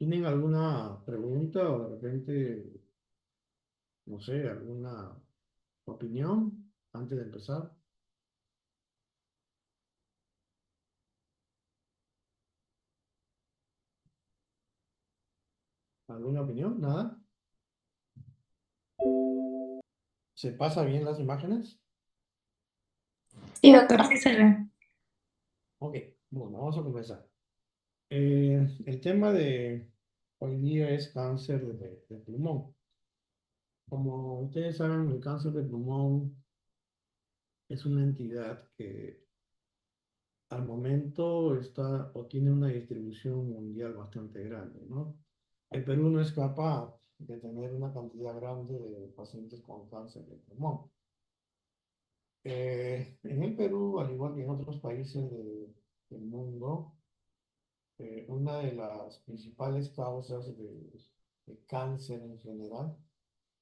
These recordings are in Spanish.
¿Tienen alguna pregunta o de repente, no sé, alguna opinión antes de empezar? ¿Alguna opinión? ¿Nada? ¿Se pasa bien las imágenes? Sí, doctor, sí se ve. Ok, bueno, vamos a comenzar. El tema de hoy día es cáncer de pulmón. Como ustedes saben, el cáncer de pulmón es una entidad que al momento está o tiene una distribución mundial bastante grande, ¿no? El Perú no es capaz de tener una cantidad grande de pacientes con cáncer de pulmón. En el Perú, al igual que en otros países del mundo, una de las principales causas de cáncer en general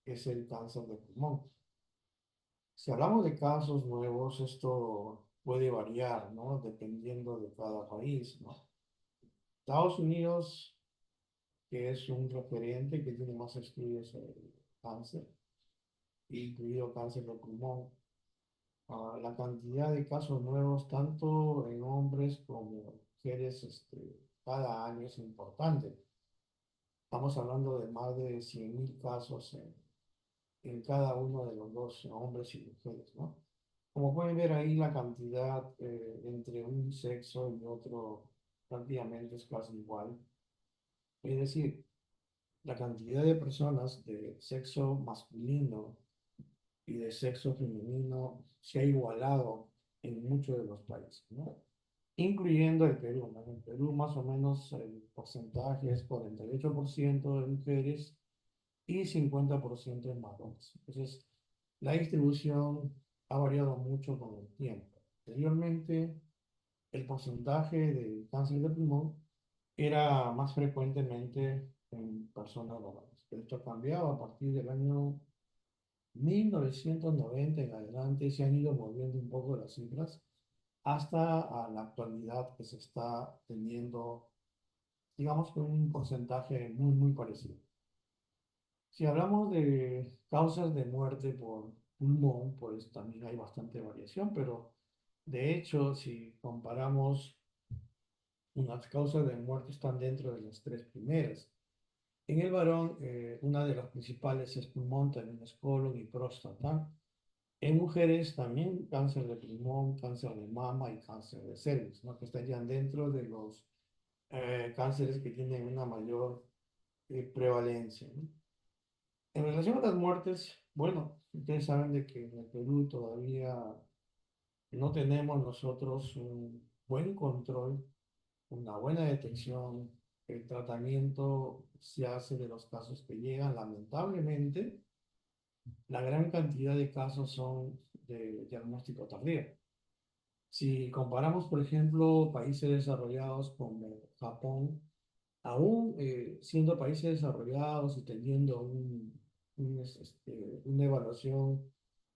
es el cáncer de pulmón. Si hablamos de casos nuevos, esto puede variar, ¿no? Dependiendo de cada país, ¿no? Estados Unidos, que es un referente que tiene más estudios sobre cáncer, incluido cáncer de pulmón. La cantidad de casos nuevos, tanto en hombres como mujeres, cada año es importante. Estamos hablando de más de 100.000 casos en cada uno de los dos, hombres y mujeres, ¿no? Como pueden ver ahí, la cantidad entre un sexo y otro prácticamente es casi igual. Es decir, la cantidad de personas de sexo masculino y de sexo femenino se ha igualado en muchos de los países, ¿no? Incluyendo el Perú, ¿no? En el Perú más o menos el porcentaje es 48% de mujeres y 50% de varones. Entonces, la distribución ha variado mucho con el tiempo. Anteriormente, el porcentaje de cáncer de pulmón era más frecuentemente en personas varones. Esto ha cambiado a partir del año 1990 en adelante, se han ido moviendo un poco las cifras hasta a la actualidad que se está teniendo, digamos, con un porcentaje muy, muy parecido. Si hablamos de causas de muerte por pulmón, pues también hay bastante variación, pero de hecho, si comparamos, unas causas de muerte están dentro de las tres primeras. En el varón, una de las principales es pulmón, también es colon y próstata. En mujeres también cáncer de pulmón, cáncer de mama y cáncer de cervix, ¿no? Que estarían dentro de los cánceres que tienen una mayor prevalencia, ¿no? En relación a las muertes, bueno, ustedes saben de que en el Perú todavía no tenemos nosotros un buen control, una buena detección. El tratamiento se hace de los casos que llegan. Lamentablemente, la gran cantidad de casos son de diagnóstico tardío. Si comparamos, por ejemplo, países desarrollados como Japón, aún siendo países desarrollados y teniendo una evaluación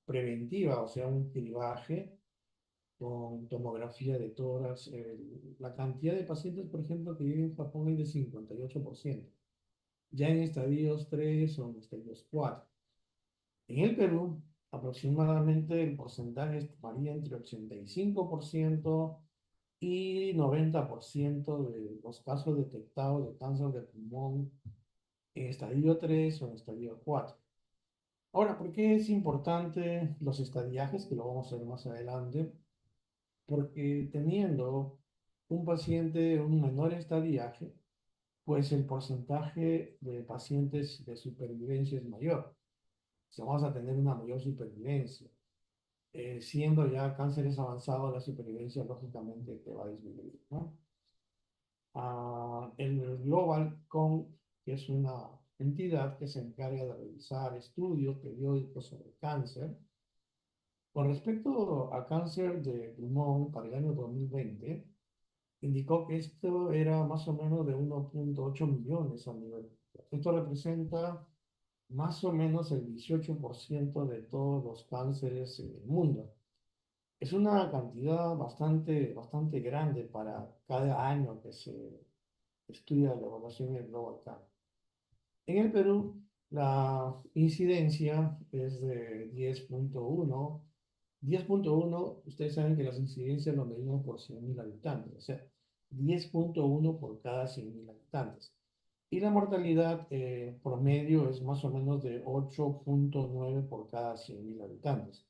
preventiva, o sea, un cribaje con tomografía de tórax, la cantidad de pacientes, por ejemplo, que viven en Japón es de 58%, ya en estadios 3 o en estadios 4. En el Perú, aproximadamente el porcentaje varía entre 85% y 90% de los casos detectados de cáncer de pulmón en estadio 3 o en estadio 4. Ahora, ¿por qué es importante los estadiajes? Que lo vamos a ver más adelante. Porque teniendo un paciente, un menor estadiaje, pues el porcentaje de pacientes de supervivencia es mayor. O sea, vamos a tener una mayor supervivencia. Siendo ya cánceres avanzados, la supervivencia lógicamente te va a disminuir, ¿no? El Global Con, que es una entidad que se encarga de revisar estudios periódicos sobre cáncer, con respecto a cáncer de pulmón para el año 2020, indicó que esto era más o menos de 1,8 millones a nivel mundial. Esto representa más o menos el 18% de todos los cánceres en el mundo. Es una cantidad bastante, bastante grande para cada año estudia la evaluación del Global Can. En el Perú, la incidencia es de 10.1. 10.1, ustedes saben que las incidencias lo medimos por 100.000 habitantes, o sea, 10.1 por cada 100.000 habitantes. Y la mortalidad promedio es más o menos de 8.9 por cada 100.000 habitantes.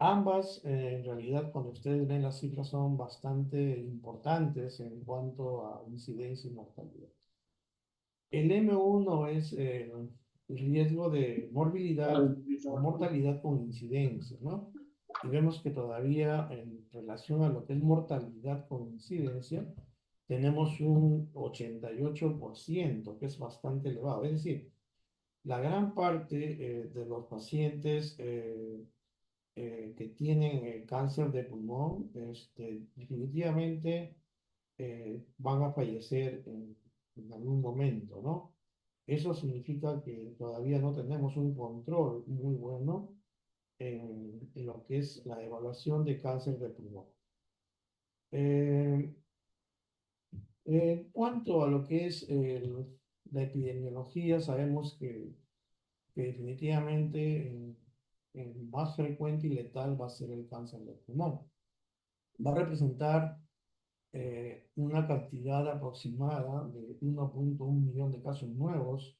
Ambas, en realidad, cuando ustedes ven las cifras, son bastante importantes en cuanto a incidencia y mortalidad. El M1 es el riesgo de morbilidad o mortalidad con incidencia, ¿no? Y vemos que todavía en relación a lo que es mortalidad con incidencia, tenemos un 88%, que es bastante elevado. Es decir, la gran parte de los pacientes que tienen cáncer de pulmón, definitivamente van a fallecer en algún momento, ¿no? Eso significa que todavía no tenemos un control muy bueno en lo que es la evaluación de cáncer de pulmón. Eh, en cuanto a lo que es la epidemiología, sabemos que definitivamente el más frecuente y letal va a ser el cáncer de pulmón. Va a representar una cantidad aproximada de 1.1 millón de casos nuevos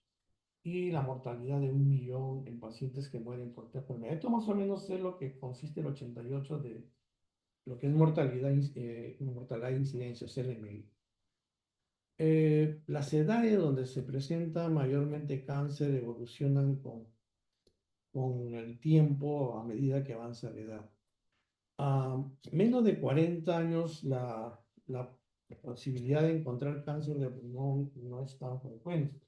y la mortalidad de 1 millón en pacientes que mueren por esta enfermedad. Esto más o menos es lo que consiste el 88 de lo que es mortalidad de incidencia, CLMI. Las edades donde se presenta mayormente cáncer evolucionan con el tiempo a medida que avanza la edad. A menos de 40 años, la posibilidad de encontrar cáncer de pulmón no es tan frecuente,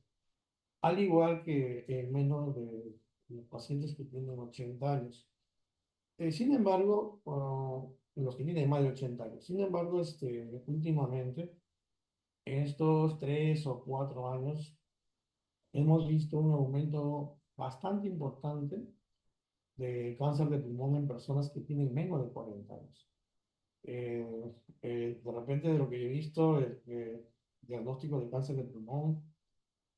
al igual que en menos de los pacientes que tienen 80 años. Sin embargo, los que tienen más de 80 años, sin embargo, últimamente, en estos 3 o 4 años, hemos visto un aumento bastante importante de cáncer de pulmón en personas que tienen menos de 40 años. De repente, de lo que yo he visto, el diagnóstico de cáncer de pulmón,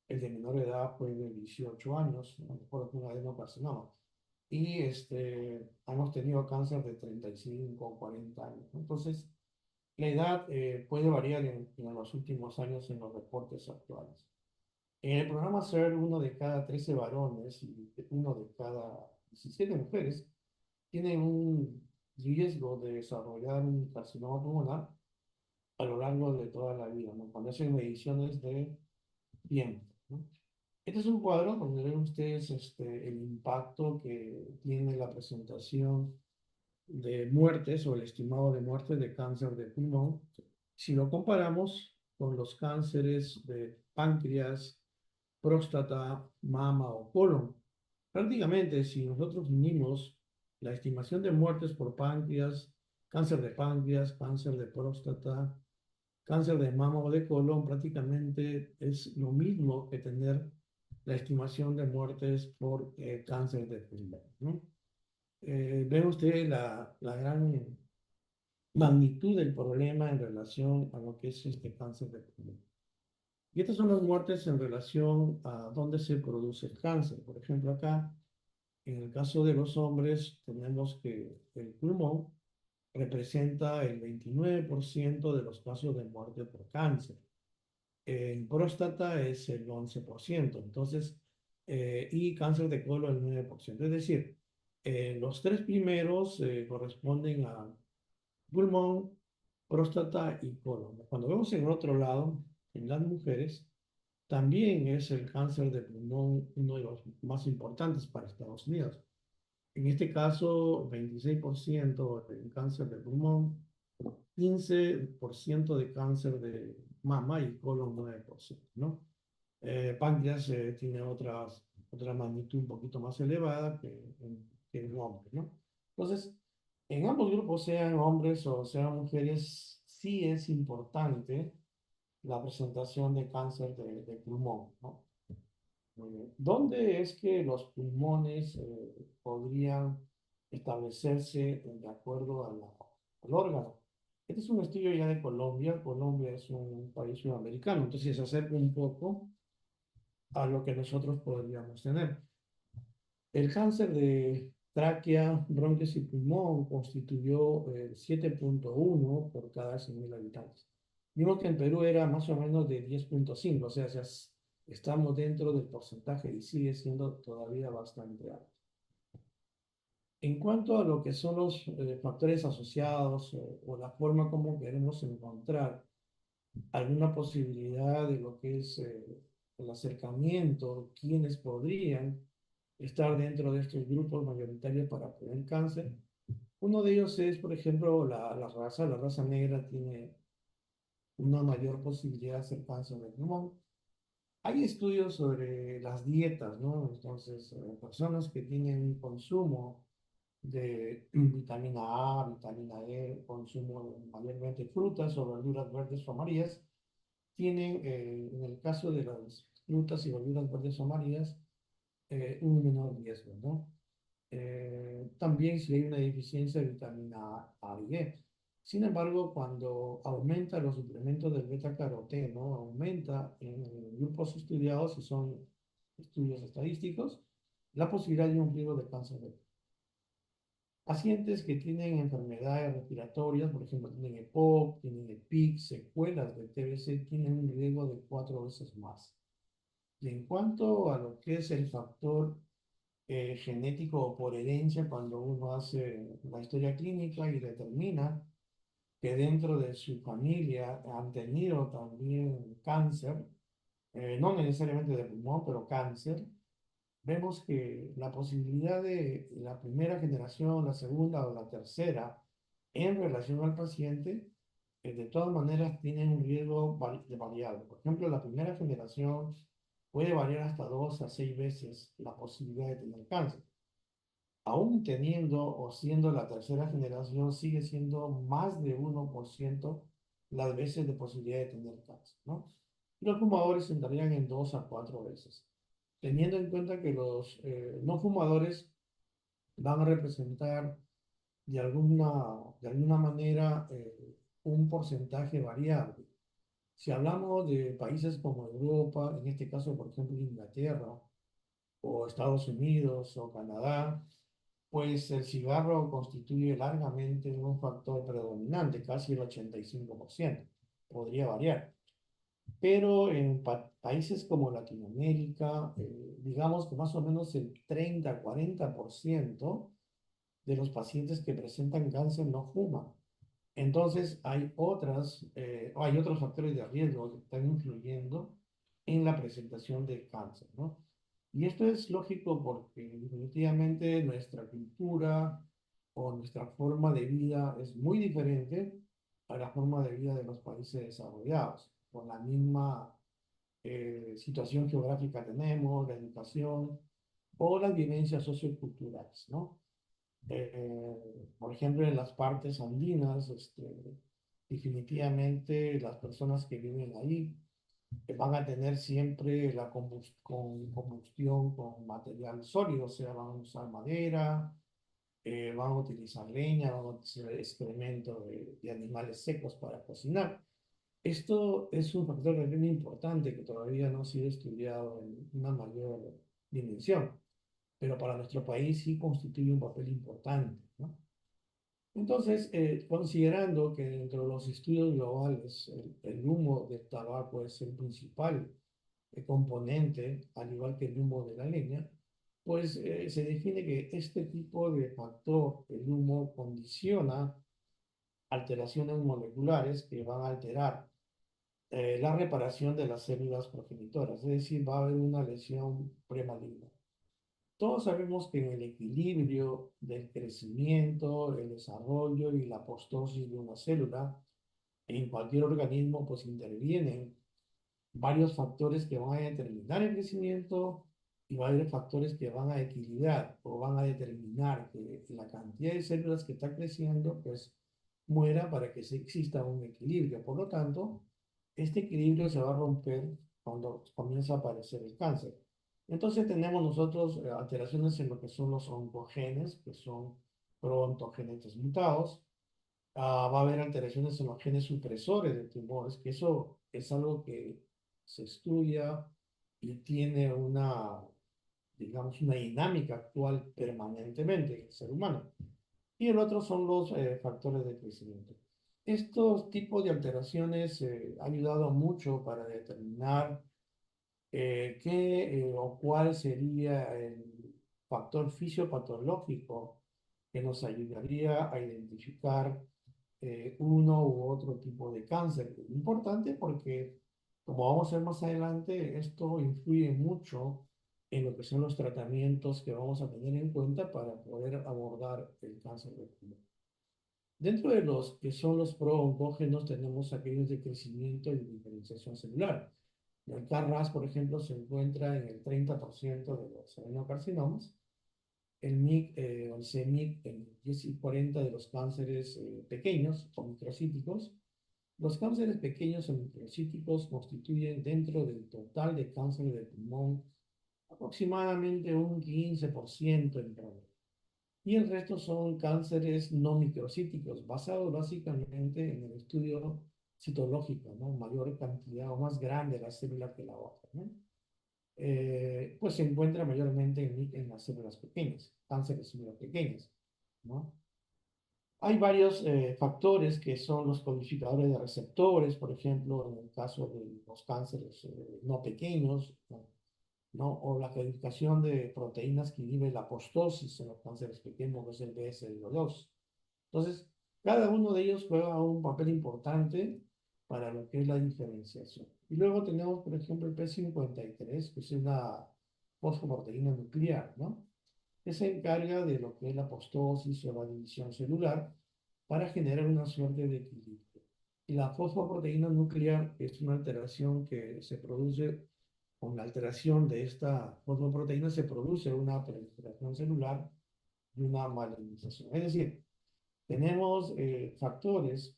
el de menor edad fue de 18 años, no recuerdo que un adenocarcinoma. Y hemos tenido cáncer de 35 o 40 años, ¿no? Entonces, la edad puede variar en los últimos años en los reportes actuales. En el programa SER, uno de cada 13 varones y uno de cada 17 mujeres tienen un riesgo de desarrollar un carcinoma pulmonar a lo largo de toda la vida, ¿no? Cuando hacen mediciones de tiempo, ¿no? Este es un cuadro donde ven ustedes el impacto que tiene la presentación de muertes o el estimado de muertes de cáncer de pulmón. Si lo comparamos con los cánceres de páncreas, próstata, mama o colon, prácticamente si nosotros unimos la estimación de muertes por páncreas, cáncer de próstata, cáncer de mama o de colon, prácticamente es lo mismo que tener la estimación de muertes por cáncer de pulmón, ¿no? Ve usted la gran magnitud del problema en relación a lo que es este cáncer de pulmón. Y estas son las muertes en relación a dónde se produce el cáncer. Por ejemplo, acá, en el caso de los hombres, tenemos que el pulmón representa el 29% de los casos de muerte por cáncer. En próstata es el 11%, entonces, y cáncer de colon el 9%. Es decir, los tres primeros corresponden a pulmón, próstata y colon. Cuando vemos en el otro lado, en las mujeres, también es el cáncer de pulmón uno de los más importantes para Estados Unidos. En este caso, 26% de cáncer de pulmón, 15% de cáncer de mama y colon 9%, ¿no? Páncreas tiene otra magnitud un poquito más elevada que en hombres, ¿no? Entonces, en ambos grupos, sean hombres o sean mujeres, sí es importante la presentación de cáncer de pulmón, ¿no? ¿Dónde es que los pulmones podrían establecerse de acuerdo al órgano? Este es un estudio ya de Colombia. Colombia es un país sudamericano, entonces se acerca un poco a lo que nosotros podríamos tener. El cáncer de tráquea, bronquios y pulmón constituyó 7,1 por cada 100.000 habitantes. Vimos que en Perú era más o menos de 10,5, o sea, estamos dentro del porcentaje y sigue siendo todavía bastante alto. En cuanto a lo que son los factores asociados o la forma como queremos encontrar alguna posibilidad de lo que es el acercamiento, quienes podrían estar dentro de estos grupos mayoritarios para prevenir cáncer. Uno de ellos es, por ejemplo, la raza negra tiene una mayor posibilidad de hacer cáncer de pulmón. Hay estudios sobre las dietas, ¿no? Entonces, personas que tienen un consumo de vitamina A, vitamina E, consumo de mayormente frutas o verduras verdes o amarillas, tienen, en el caso de las frutas y verduras verdes o amarillas, un menor riesgo, ¿no? También si hay una deficiencia de vitamina A y E. Sin embargo, cuando aumenta los suplementos del beta-caroteno, aumenta en grupos estudiados, y son estudios estadísticos, la posibilidad de un riesgo de cáncer de pacientes que tienen enfermedades respiratorias, por ejemplo, tienen EPOC, tienen EPIC, secuelas de TBC, tienen un riesgo de 4 veces más. Y en cuanto a lo que es el factor genético o por herencia, cuando uno hace la historia clínica y determina que dentro de su familia han tenido también cáncer, no necesariamente de pulmón, pero cáncer, vemos que la posibilidad de la primera generación, la segunda o la tercera en relación al paciente, de todas maneras tienen un riesgo variable. Por ejemplo, la primera generación puede variar hasta 2 a 6 veces la posibilidad de tener cáncer. Aún teniendo o siendo la tercera generación, sigue siendo más de 1% las veces de posibilidad de tener cáncer, ¿no? Y los fumadores entrarían en 2 a 4 veces, teniendo en cuenta que los no fumadores van a representar de alguna manera un porcentaje variable. Si hablamos de países como Europa, en este caso, por ejemplo, Inglaterra, o Estados Unidos, o Canadá, pues el cigarro constituye largamente un factor predominante, casi el 85%. Podría variar. Pero en países como Latinoamérica, digamos que más o menos el 30-40% de los pacientes que presentan cáncer no fuman. Entonces hay otros factores de riesgo que están influyendo en la presentación de cáncer, ¿no? Y esto es lógico porque definitivamente nuestra cultura o nuestra forma de vida es muy diferente a la forma de vida de los países desarrollados, con la misma situación geográfica tenemos, la educación o las vivencias socioculturales, ¿no? Por ejemplo, en las partes andinas, definitivamente las personas que viven ahí van a tener siempre la combustión con material sólido, o sea, van a usar madera, van a utilizar leña, van a utilizar excremento de animales secos para cocinar. Esto es un factor también importante que todavía no ha sido estudiado en una mayor dimensión, pero para nuestro país sí constituye un papel importante, ¿no? Entonces, considerando que dentro de los estudios globales el humo del tabaco es el principal componente, al igual que el humo de la leña, pues se define que este tipo de factor, el humo, condiciona alteraciones moleculares que van a alterar la reparación de las células progenitoras, es decir, va a haber una lesión premaligna. Todos sabemos que en el equilibrio del crecimiento, el desarrollo y la apostosis de una célula, en cualquier organismo, pues intervienen varios factores que van a determinar el crecimiento y varios factores que van a equilibrar o van a determinar que la cantidad de células que está creciendo, pues muera para que exista un equilibrio. Por lo tanto, este equilibrio se va a romper cuando comienza a aparecer el cáncer. Entonces tenemos nosotros alteraciones en lo que son los oncogenes, que son proontogenetes mutados, Va a haber alteraciones en los genes supresores de tumores, que eso es algo que se estudia y tiene una, digamos, una dinámica actual permanentemente en el ser humano. Y el otro son los factores de crecimiento. Estos tipos de alteraciones han ayudado mucho para determinar qué o cuál sería el factor fisiopatológico que nos ayudaría a identificar uno u otro tipo de cáncer. Importante porque, como vamos a ver más adelante, esto influye mucho en lo que son los tratamientos que vamos a tener en cuenta para poder abordar el cáncer de pulmón. Dentro de los que son los pro-oncógenos tenemos aquellos de crecimiento y diferenciación celular. El KRAS, por ejemplo, se encuentra en el 30% de los adenocarcinomas, el MYC o el CMYC en 10 y 40 de los cánceres pequeños o microcíticos. Los cánceres pequeños o microcíticos constituyen dentro del total de cáncer de pulmón aproximadamente un 15% en promedio. Y el resto son cánceres no microcíticos, basados básicamente en el estudio citológico, ¿no? Mayor cantidad o más grande la célula que la otra, ¿no? Pues se encuentra mayormente en las células pequeñas, cánceres de células pequeñas, ¿no? Hay varios factores que son los codificadores de receptores, por ejemplo, en el caso de los cánceres no pequeños, ¿no? O la codificación de proteínas que inhiben la apoptosis en los cánceres pequeños, que es el BSL2. Entonces, cada uno de ellos juega un papel importante para lo que es la diferenciación. Y luego tenemos, por ejemplo, el P53, que es una fosfoproteína nuclear, ¿no? Que se encarga de lo que es la apoptosis o la división celular para generar una suerte de equilibrio. Y la fosfoproteína nuclear es una alteración que se produce con la alteración de esta fosfoproteína, se produce una proliferación celular y una malignización. Es decir, tenemos factores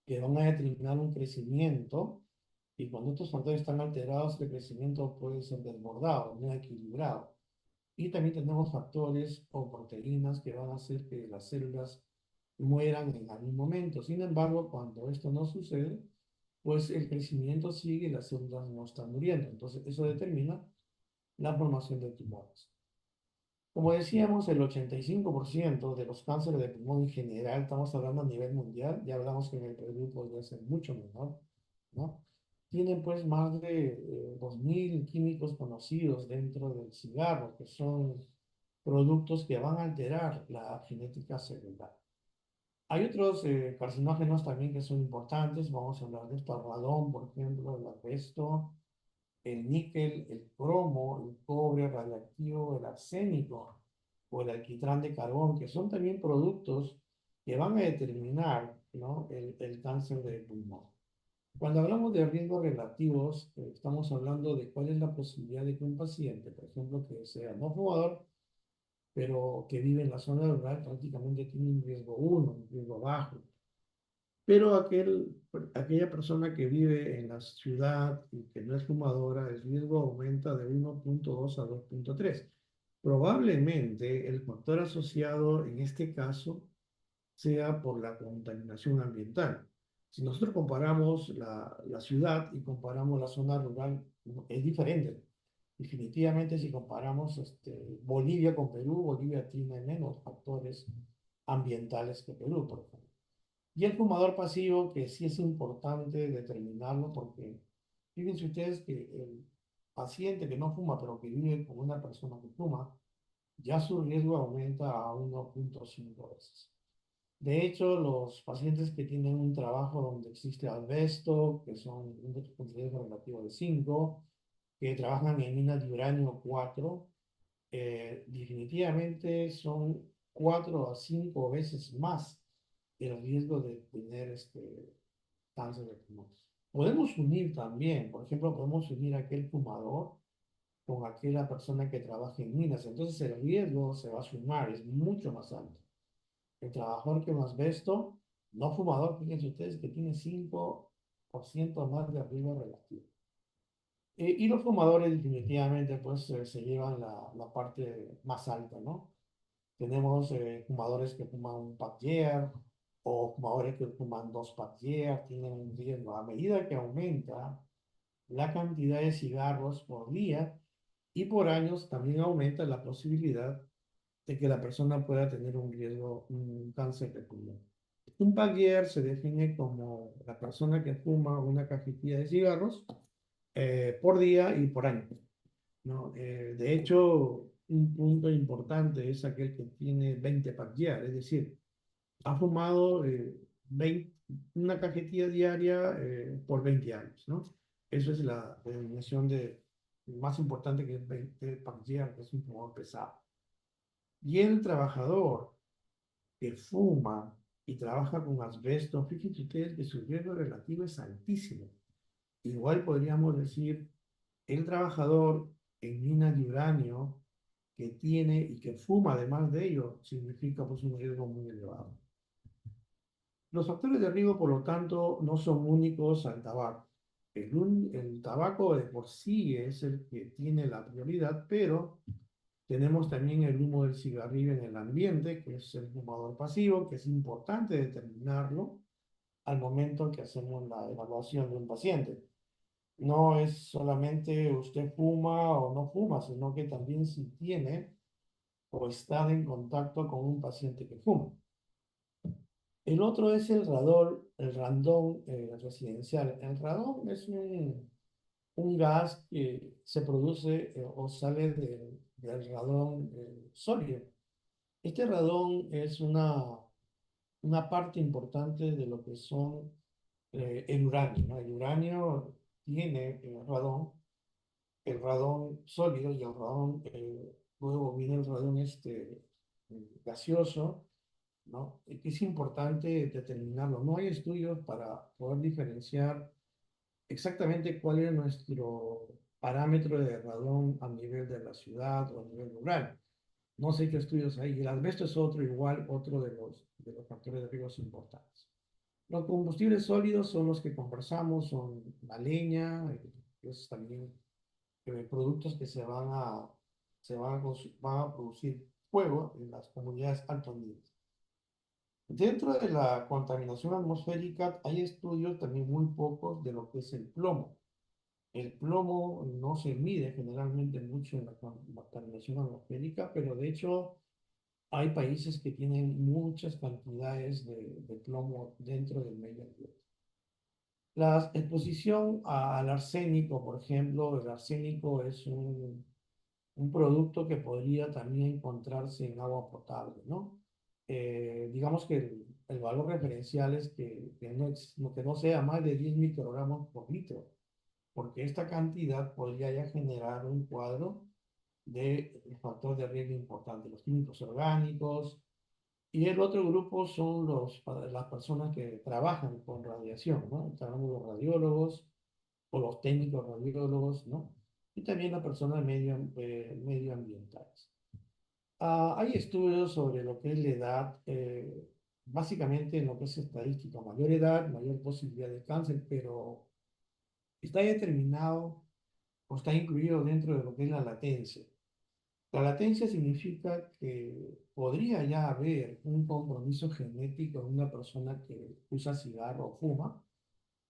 que van a determinar un crecimiento y cuando estos factores están alterados, el crecimiento puede ser desbordado, no equilibrado. Y también tenemos factores o proteínas que van a hacer que las células mueran en algún momento. Sin embargo, cuando esto no sucede, pues el crecimiento sigue y las células no están muriendo. Entonces, eso determina la formación de tumores. Como decíamos, el 85% de los cánceres de pulmón en general, estamos hablando a nivel mundial, ya hablamos que en el Perú podría ser mucho menor, ¿no? Tienen pues más de 2.000 químicos conocidos dentro del cigarro, que son productos que van a alterar la genética celular. Hay otros carcinógenos también que son importantes, vamos a hablar de esto, el radón, por ejemplo, el asbesto, el níquel, el cromo, el cobre radiactivo, el arsénico o el alquitrán de carbón, que son también productos que van a determinar, ¿no? el cáncer de pulmón. Cuando hablamos de riesgos relativos, estamos hablando de cuál es la posibilidad de que un paciente, por ejemplo, que sea no fumador, pero que vive en la zona rural, prácticamente tiene un riesgo 1, un riesgo bajo. Pero aquella persona que vive en la ciudad y que no es fumadora, el riesgo aumenta de 1,2 a 2,3. Probablemente el factor asociado en este caso sea por la contaminación ambiental. Si nosotros comparamos la ciudad y comparamos la zona rural, es diferente. Definitivamente, si comparamos Bolivia con Perú, Bolivia tiene menos factores ambientales que Perú, por ejemplo. Y el fumador pasivo, que sí es importante determinarlo porque fíjense ustedes que el paciente que no fuma, pero que vive con una persona que fuma, ya su riesgo aumenta a 1,5 veces. De hecho, los pacientes que tienen un trabajo donde existe asbesto, que son un riesgo relativo de 5, que trabajan en minas de uranio 4, definitivamente son 4 a 5 veces más el riesgo de tener cáncer de pulmón. Podemos unir también, por ejemplo, podemos unir a aquel fumador con aquella persona que trabaja en minas. Entonces el riesgo se va a sumar, es mucho más alto. El trabajador que más asbesto, no fumador, fíjense ustedes que tiene 5% más de riesgo relativo. Y los fumadores definitivamente pues se llevan la parte más alta, ¿no? Tenemos fumadores que fuman un Pacquier, o fumadores que fuman dos packs tienen un riesgo. A medida que aumenta la cantidad de cigarros por día y por años, también aumenta la posibilidad de que la persona pueda tener un riesgo, un cáncer de pulmón. Un pacquier se define como la persona que fuma una cajetilla de cigarros por día y por año, ¿no? De hecho, un punto importante es aquel que tiene 20 pacquier, es decir, ha fumado 20 una cajetilla diaria por 20 años, ¿no? Eso es la denominación más importante, que es 20 pacquier, que es un fumador pesado. Y el trabajador que fuma y trabaja con asbesto, fíjense ustedes que su riesgo relativo es altísimo. Igual podríamos decir, el trabajador en minas de uranio que tiene y que fuma además de ello, significa pues un riesgo muy elevado. Los factores de riesgo, por lo tanto, no son únicos al tabaco. El tabaco de por sí es el que tiene la prioridad, pero tenemos también el humo del cigarrillo en el ambiente, que es el fumador pasivo, que es importante determinarlo al momento que hacemos la evaluación de un paciente. No es solamente usted fuma o no fuma, sino que también si tiene o está en contacto con un paciente que fuma. El otro es el radón residencial. El radón es un gas que se produce o sale del radón sólido. Este radón es una parte importante de lo que son el uranio, ¿no? El uranio tiene el radón sólido y el radón, luego viene el radón gaseoso, ¿no? Y que es importante determinarlo. No hay estudios para poder diferenciar exactamente cuál es nuestro parámetro de radón a nivel de la ciudad o a nivel rural. No sé qué estudios hay. El asbesto es otro, igual, otro de los factores de riesgo importantes. Los combustibles sólidos son los que conversamos, son la leña, es también productos que van a producir fuego en las comunidades altoandinas. Dentro de la contaminación atmosférica hay estudios también muy pocos de lo que es el plomo. El plomo no se mide generalmente mucho en la contaminación atmosférica, pero de hecho hay países que tienen muchas cantidades de plomo dentro del medio ambiente. La exposición al arsénico, por ejemplo, el arsénico es un producto que podría también encontrarse en agua potable, ¿no? Digamos que el valor referencial es que no sea más de 10 microgramos por litro, porque esta cantidad podría ya generar un cuadro de factor de riesgo importante, los químicos orgánicos. Y el otro grupo son las personas que trabajan con radiación, ¿no? Tenemos los radiólogos o los técnicos radiólogos, ¿no? Y también las personas medioambientales. Hay estudios sobre lo que es la edad, básicamente en lo que es estadística, mayor edad, mayor posibilidad de cáncer, pero está determinado o está incluido dentro de lo que es la latencia. La latencia significa que podría ya haber un compromiso genético en una persona que usa cigarro o fuma,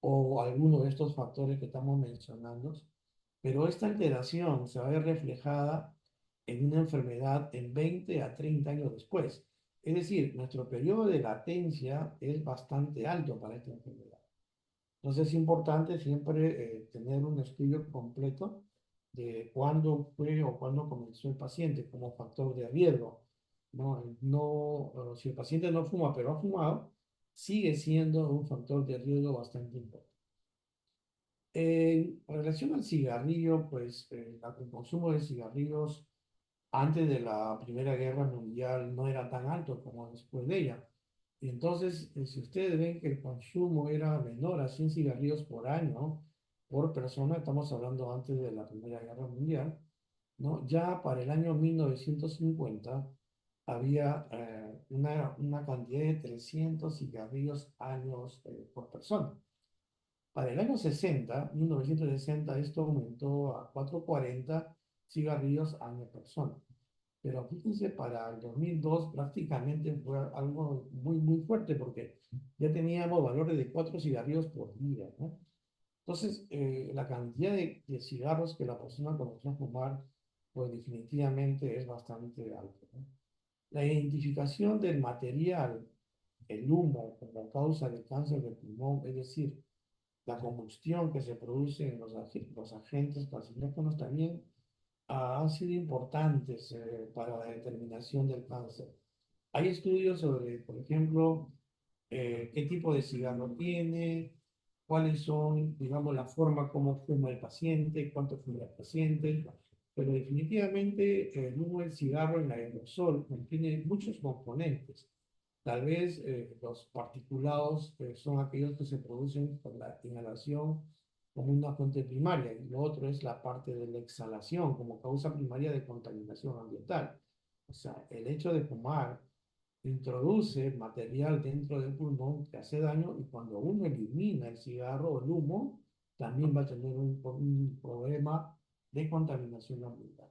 o alguno de estos factores que estamos mencionando, pero esta alteración se va a ver reflejada en una enfermedad en 20 a 30 años después. Es decir, nuestro periodo de latencia es bastante alto para esta enfermedad. Entonces es importante siempre tener un estudio completo de cuándo fue o cuándo comenzó el paciente como factor de riesgo. No, no, si el paciente no fuma pero ha fumado, sigue siendo un factor de riesgo bastante importante. En relación al cigarrillo, pues el consumo de cigarrillos antes de la Primera Guerra Mundial no era tan alto como después de ella. Y entonces, si ustedes ven que el consumo era menor a 100 cigarrillos por año, por persona, estamos hablando antes de la Primera Guerra Mundial, ¿no? Ya para el año 1950 había una cantidad de 300 cigarrillos años por persona. Para el año 1960, esto aumentó a 440 cigarrillos año persona. Pero fíjense, para el 2002 prácticamente fue algo muy, muy fuerte porque ya teníamos valores de 4 cigarrillos por día, ¿no? Entonces, la cantidad de cigarros que la persona comenzó a fumar, pues definitivamente es bastante alta, ¿no? La identificación del material, el humo, como causa de cáncer de pulmón, es decir, la combustión que se produce en los agentes carcinógenos también han sido importantes para la determinación del cáncer. Hay estudios sobre, por ejemplo, qué tipo de cigarro tiene, cuáles son, digamos, la forma como fuma el paciente, cuánto fuma el paciente, pero definitivamente el humo del cigarro en aerosol contiene muchos componentes. Tal vez los particulados son aquellos que se producen por la inhalación como una fuente primaria y lo otro es la parte de la exhalación como causa primaria de contaminación ambiental. O sea, el hecho de fumar introduce material dentro del pulmón que hace daño y cuando uno elimina el cigarro o el humo, también va a tener un problema de contaminación ambiental.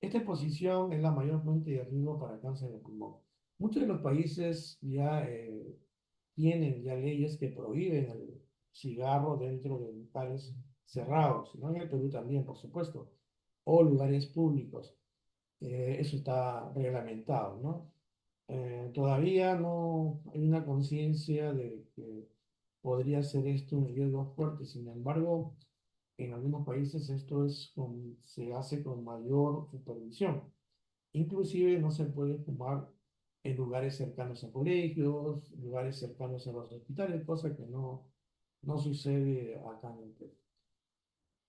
Esta exposición es la mayor fuente de riesgo para cáncer de pulmón. Muchos de los países ya tienen ya leyes que prohíben el cigarro dentro de lugares cerrados, ¿no? En el Perú también, por supuesto, o lugares públicos. Eso está reglamentado, ¿no? Todavía no hay una conciencia de que podría ser esto un riesgo fuerte. Sin embargo, en algunos países esto se hace con mayor supervisión. Inclusive no se puede fumar en lugares cercanos a colegios, lugares cercanos a los hospitales, cosa que no sucede acá en el Perú.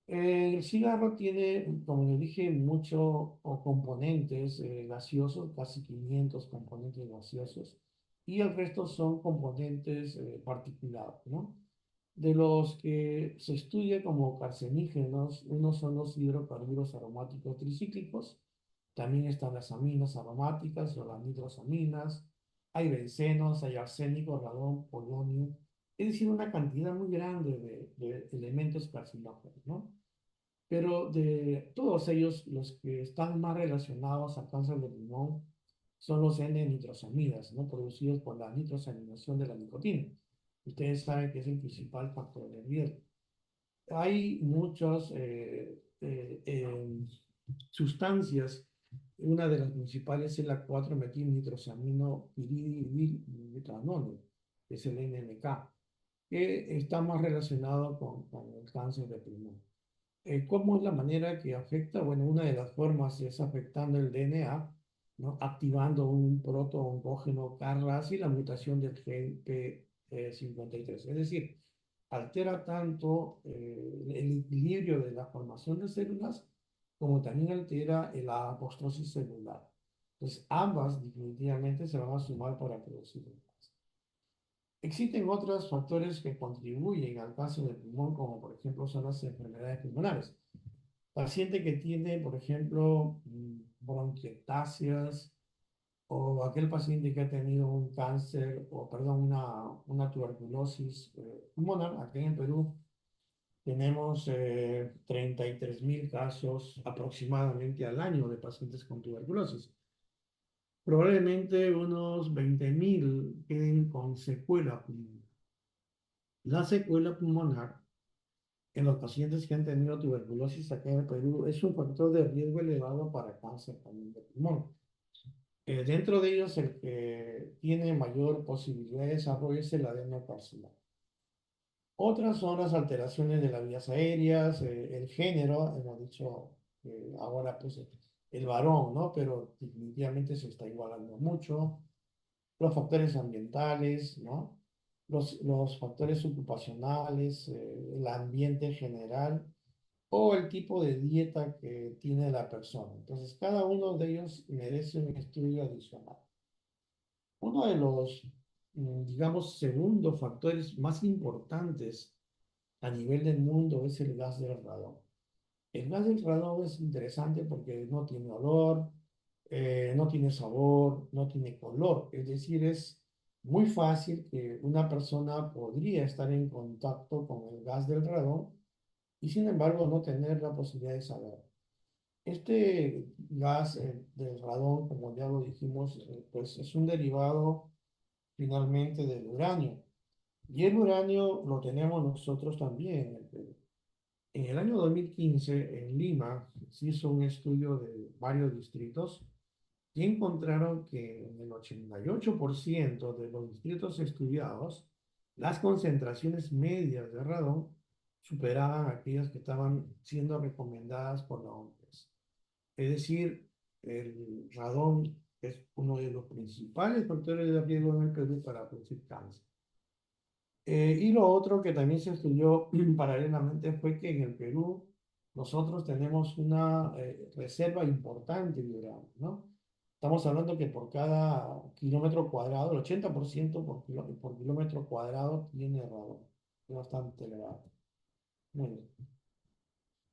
El cigarro tiene, como les dije, muchos componentes gaseosos, casi 500 componentes gaseosos, y el resto son componentes particulados, ¿no? De los que se estudia como carcinógenos, unos son los hidrocarburos aromáticos tricíclicos, también están las aminas aromáticas o las nitrosaminas, hay bencenos, hay arsénico, radón, polonio, es decir, una cantidad muy grande de elementos carcinógenos, ¿no? Pero de todos ellos, los que están más relacionados al cáncer de pulmón son los N-nitrosamidas, ¿no? Producidos por la nitrosaminación de la nicotina. Ustedes saben que es el principal factor de riesgo. Hay muchas sustancias, una de las principales es la 4-metilnitrosamino piridilbutanol, que es el NMK, que está más relacionado con el cáncer de pulmón. ¿Cómo es la manera que afecta? Bueno, una de las formas es afectando el DNA, ¿no? Activando un proto-oncógeno KRAS y la mutación del gen P53. Es decir, altera tanto el equilibrio de la formación de células como también altera la apoptosis celular. Entonces, ambas definitivamente se van a sumar para producir el cáncer. Existen otros factores que contribuyen al cáncer de pulmón, como por ejemplo son las enfermedades pulmonares. Paciente que tiene, por ejemplo, bronquiectasias o aquel paciente que ha tenido un cáncer o, perdón, una tuberculosis pulmonar. Aquí en el Perú tenemos 33.000 casos aproximadamente al año de pacientes con tuberculosis. Probablemente unos 20.000 queden con secuela pulmonar. La secuela pulmonar en los pacientes que han tenido tuberculosis aquí en el Perú es un factor de riesgo elevado para cáncer también de pulmón. Dentro de ellos, el que tiene mayor posibilidad de desarrollo es el adenocarcinoma. Otras son las alteraciones de las vías aéreas, el género, hemos dicho ahora pues el varón, ¿no? Pero definitivamente se está igualando mucho. Los factores ambientales, ¿no? Los factores ocupacionales, el ambiente general o el tipo de dieta que tiene la persona. Entonces, cada uno de ellos merece un estudio adicional. Uno de los, digamos, segundos factores más importantes a nivel del mundo es el gas del radón. El gas del radón es interesante porque no tiene olor, no tiene sabor, no tiene color. Es decir, es muy fácil que una persona podría estar en contacto con el gas del radón y sin embargo no tener la posibilidad de saber. Este gas del radón, como ya lo dijimos, pues es un derivado finalmente del uranio. Y el uranio lo tenemos nosotros también en el Perú. En el año 2015, en Lima, se hizo un estudio de varios distritos y encontraron que en el 88% de los distritos estudiados, las concentraciones medias de radón superaban aquellas que estaban siendo recomendadas por la OMS. Es decir, el radón es uno de los principales factores de riesgo en el Perú para producir cáncer. Y lo otro que también se estudió paralelamente fue que en el Perú nosotros tenemos una reserva importante de uranio, ¿no? Estamos hablando que por cada kilómetro cuadrado, el 80% por kilómetro cuadrado tiene radón. Es bastante elevado. Muy bien.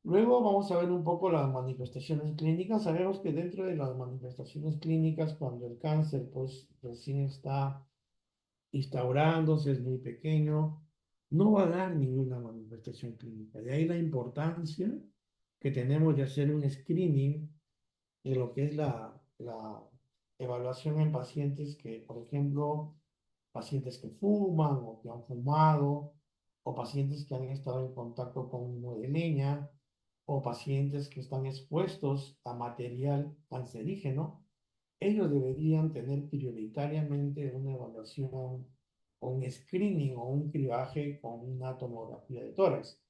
Luego vamos a ver un poco las manifestaciones clínicas. Sabemos que dentro de las manifestaciones clínicas, cuando el cáncer pues recién está instaurándose, es muy pequeño, no va a dar ninguna manifestación clínica. De ahí la importancia que tenemos de hacer un screening de lo que es la evaluación en pacientes que, por ejemplo, pacientes que fuman o que han fumado, o pacientes que han estado en contacto con humo de leña, o pacientes que están expuestos a material cancerígeno. Ellos deberían tener prioritariamente una evaluación o un screening o un cribaje con una tomografía de tórax.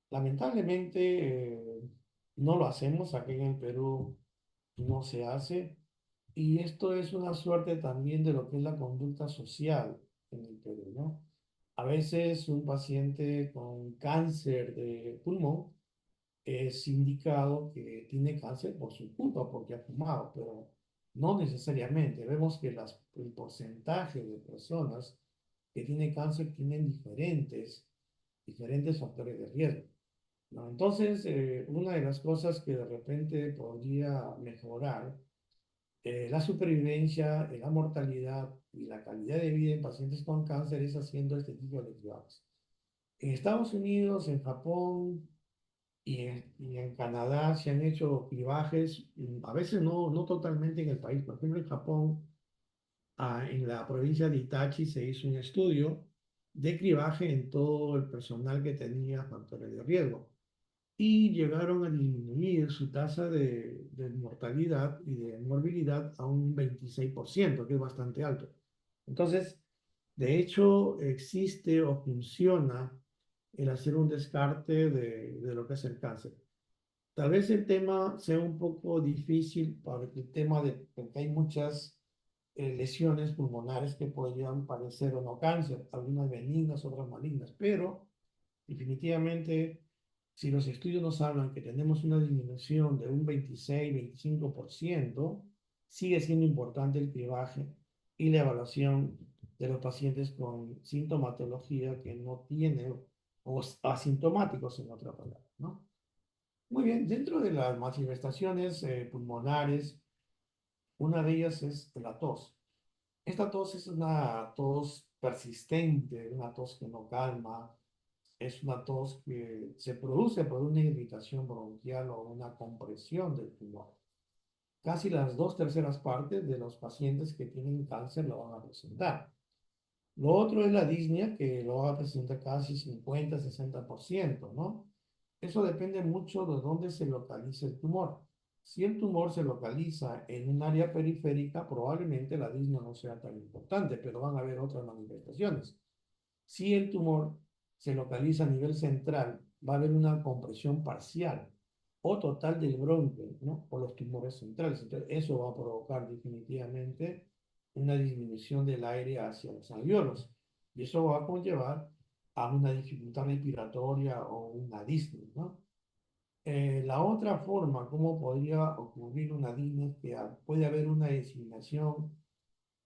Lamentablemente no lo hacemos, aquí en el Perú no se hace, y esto es una suerte también de lo que es la conducta social en el Perú, ¿no? A veces un paciente con cáncer de pulmón es indicado que tiene cáncer por su culpa, porque ha fumado, pero no necesariamente. Vemos que el porcentaje de personas que tienen cáncer tienen diferentes factores de riesgo, ¿no? Entonces, una de las cosas que de repente podría mejorar la supervivencia, la mortalidad y la calidad de vida en pacientes con cáncer es haciendo este tipo de cribados. En Estados Unidos, en Japón, y en Canadá se han hecho cribajes, a veces no totalmente en el país. Por ejemplo, en Japón, en la provincia de Itachi, se hizo un estudio de cribaje en todo el personal que tenía factores de riesgo. Y llegaron a disminuir su tasa de mortalidad y de morbilidad a un 26%, que es bastante alto. Entonces, de hecho, existe o funciona el hacer un descarte de lo que es el cáncer. Tal vez el tema sea un poco difícil para el tema de porque hay muchas lesiones pulmonares que podrían parecer o no cáncer, algunas benignas, otras malignas, pero definitivamente si los estudios nos hablan que tenemos una disminución de un 26-25%, sigue siendo importante el cribaje y la evaluación de los pacientes con sintomatología que no tiene o asintomáticos en otra palabra, ¿no? Muy bien, dentro de las manifestaciones pulmonares, una de ellas es la tos. Esta tos es una tos persistente, una tos que no calma, es una tos que se produce por una irritación bronquial o una compresión del pulmón. Casi las dos terceras partes de los pacientes que tienen cáncer lo van a presentar. Lo otro es la disnea, que lo va a presentar casi 50-60%, ¿no? Eso depende mucho de dónde se localice el tumor. Si el tumor se localiza en un área periférica, probablemente la disnea no sea tan importante, pero van a haber otras manifestaciones. Si el tumor se localiza a nivel central, va a haber una compresión parcial o total del bronquio, ¿no? O los tumores centrales. Entonces, eso va a provocar definitivamente una disminución del aire hacia los alveolos. Y eso va a conllevar a una dificultad respiratoria o una disnea, ¿no? La otra forma, cómo podría ocurrir una disnea, es que puede haber una diseminación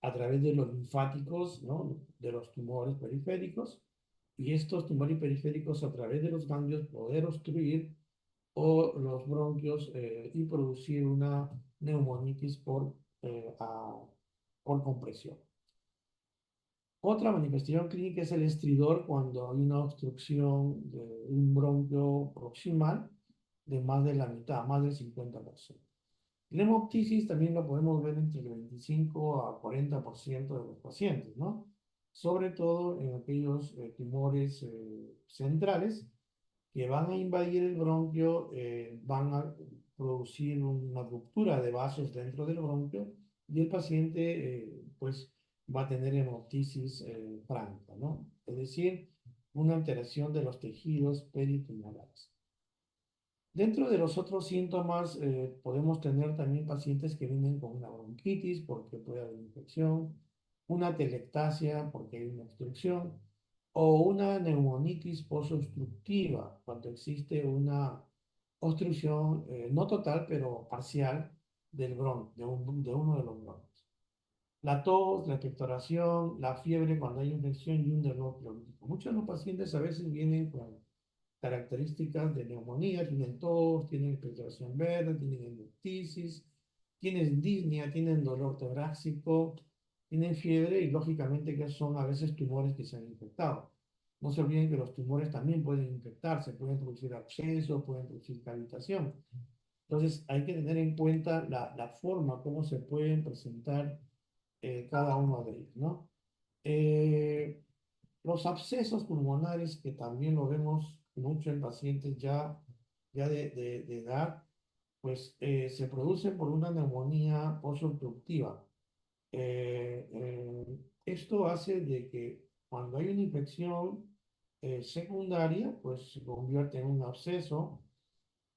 a través de los linfáticos, ¿no? De los tumores periféricos, y estos tumores periféricos a través de los ganglios poder obstruir o los bronquios y producir una neumonitis por compresión. Otra manifestación clínica es el estridor cuando hay una obstrucción de un bronquio proximal de más de la mitad, más del 50%. La hemoptisis también lo podemos ver entre el 25 a 40% de los pacientes, ¿no? Sobre todo en aquellos tumores centrales que van a invadir el bronquio, van a producir una ruptura de vasos dentro del bronquio y el paciente, pues, va a tener hemoptisis franca, ¿no? Es decir, una alteración de los tejidos peritumorales. Dentro de los otros síntomas, podemos tener también pacientes que vienen con una bronquitis porque puede haber infección, una telectasia porque hay una obstrucción, o una neumonitis posobstructiva cuando existe una obstrucción, no total, pero parcial del de uno de los bronquios. La tos, la expectoración, la fiebre cuando hay infección y un dolor crónico. Muchos de los pacientes a veces vienen con características de neumonía, tienen tos, tienen expectoración verde, tienen hemoptisis, tienen disnea, tienen dolor torácico, tienen fiebre y lógicamente que son a veces tumores que se han infectado. No se olviden que los tumores también pueden infectarse, pueden producir absceso, pueden producir cavitación. Entonces hay que tener en cuenta la forma, cómo se pueden presentar cada uno de ellos, ¿no? Eh, los abscesos pulmonares, que también lo vemos mucho en pacientes ya de edad, pues se producen por una neumonía posobstructiva. Esto hace de que cuando hay una infección secundaria, pues se convierte en un absceso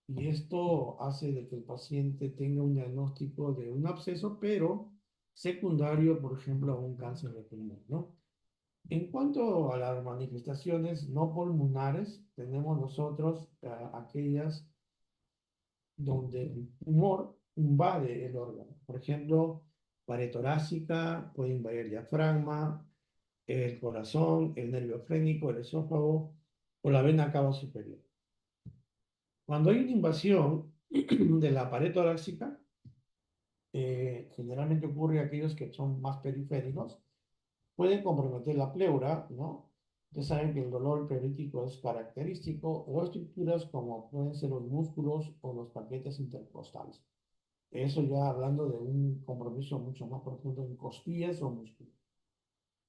y esto hace de que el paciente tenga un diagnóstico de un absceso, pero secundario, por ejemplo, a un cáncer de pulmón, ¿no? En cuanto a las manifestaciones no pulmonares, tenemos nosotros aquellas donde el tumor invade el órgano. Por ejemplo, pared torácica, puede invadir el diafragma, el corazón, el nervio frénico, el esófago o la vena cava superior. Cuando hay una invasión de la pared torácica, generalmente ocurre a aquellos que son más periféricos, pueden comprometer la pleura, ¿no? Ya saben que el dolor pleurítico es característico, o estructuras como pueden ser los músculos o los paquetes intercostales. Eso ya hablando de un compromiso mucho más profundo en costillas o músculos.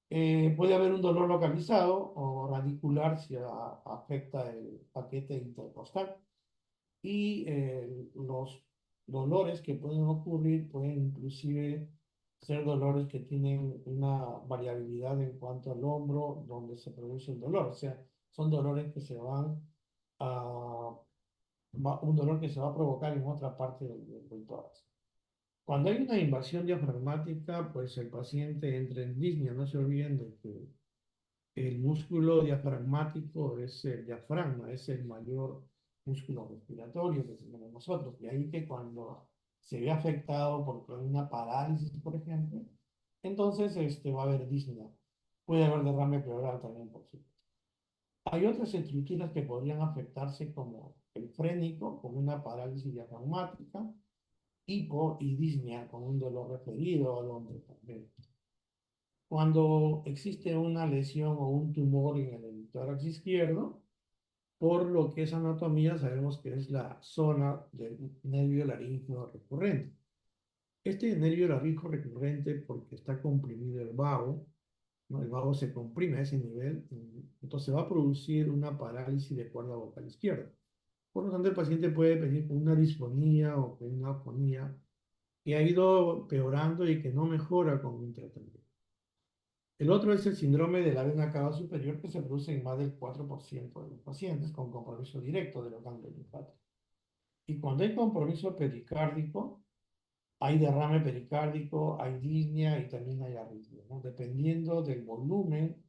Puede haber un dolor localizado o radicular si afecta el paquete intercostal. Y los dolores que pueden ocurrir pueden inclusive ser dolores que tienen una variabilidad en cuanto al hombro donde se produce el dolor. O sea, son dolores que se van a, un dolor que se va a provocar en otra parte del tórax. Cuando hay una invasión diafragmática, pues el paciente entra en disnea. No se olviden de que el músculo diafragmático es el diafragma, es el mayor músculo respiratorio que tenemos nosotros. Y ahí que cuando se ve afectado por una parálisis, por ejemplo, entonces va a haber disnea. Puede haber derrame pleural también, por supuesto. Hay otras estructuras que podrían afectarse como el frénico, con una parálisis diafragmática, hipo y disnea, con un dolor referido al hombro también. Cuando existe una lesión o un tumor en el tórax izquierdo, por lo que es anatomía, sabemos que es la zona del nervio laríngeo recurrente. Este nervio laríngeo recurrente, porque está comprimido el vago, ¿no? El vago se comprime a ese nivel, entonces va a producir una parálisis de cuerda vocal izquierda. Por lo tanto, el paciente puede venir con una disfonía o con una afonía que ha ido peorando y que no mejora con un tratamiento. El otro es el síndrome de la vena cava superior que se produce en más del 4% de los pacientes con compromiso directo de los ganglios linfáticos. Y cuando hay compromiso pericárdico, hay derrame pericárdico, hay disnea y también hay arritmia, ¿no? Dependiendo del volumen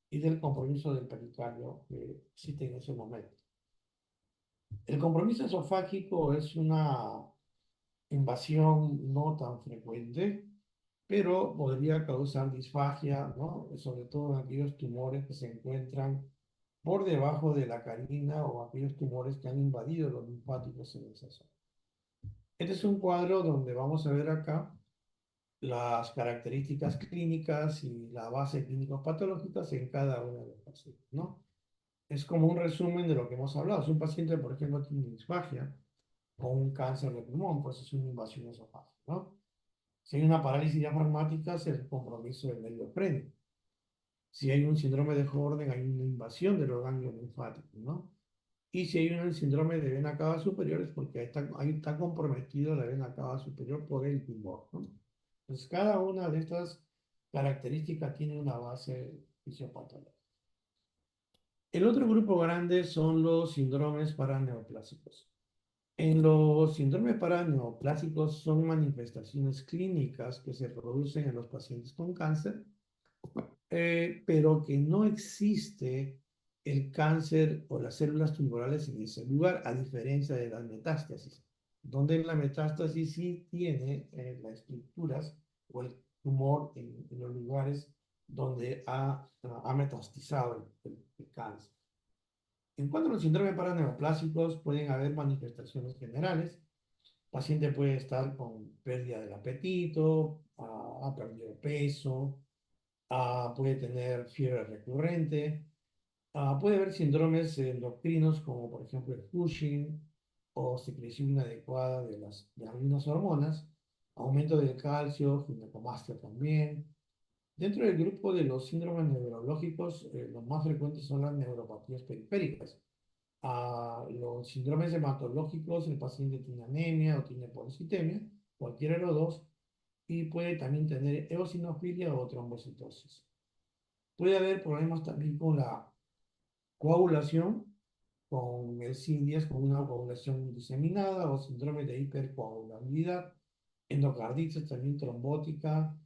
y del compromiso del pericardio que existe en ese momento. El compromiso esofágico es una invasión no tan frecuente, pero podría causar disfagia, ¿no? Sobre todo en aquellos tumores que se encuentran por debajo de la carina o aquellos tumores que han invadido los linfáticos en esa zona. Este es un cuadro donde vamos a ver acá las características clínicas y la base clínico-patológicas en cada uno de los pacientes, ¿no? Es como un resumen de lo que hemos hablado. Si un paciente, por ejemplo, tiene disfagia, o un cáncer de pulmón, pues es una invasión esofágica, ¿no? Si hay una parálisis diafragmática, es el compromiso del medio freno. Si hay un síndrome de Horner, hay una invasión de los ganglios linfáticos, ¿no? Y si hay un síndrome de vena cava superior, es porque ahí está comprometido la vena cava superior por el tumor, ¿no? Entonces, cada una de estas características tiene una base fisiopatológica. El otro grupo grande son los síndromes paraneoplásicos. En los síndromes paraneoplásicos son manifestaciones clínicas que se producen en los pacientes con cáncer, pero que no existe el cáncer o las células tumorales en ese lugar, a diferencia de las metástasis, donde la metástasis sí tiene las estructuras o el tumor en los lugares donde ha metastizado el cáncer. En cuanto a los síndromes paraneoplásicos, pueden haber manifestaciones generales. El paciente puede estar con pérdida del apetito, ha perdido peso, puede tener fiebre recurrente, puede haber síndromes endocrinos como por ejemplo el Cushing o secreción inadecuada de algunas hormonas, aumento del calcio, ginecomastia también. Dentro del grupo de los síndromes neurológicos, los más frecuentes son las neuropatías periféricas. Los síndromes hematológicos, el paciente tiene anemia o tiene policitemia, cualquiera de los dos, y puede también tener eosinofilia o trombocitosis. Puede haber problemas también con la coagulación, con el SIN-10, con una coagulación diseminada o síndrome de hipercoagulabilidad, endocarditis también trombótica,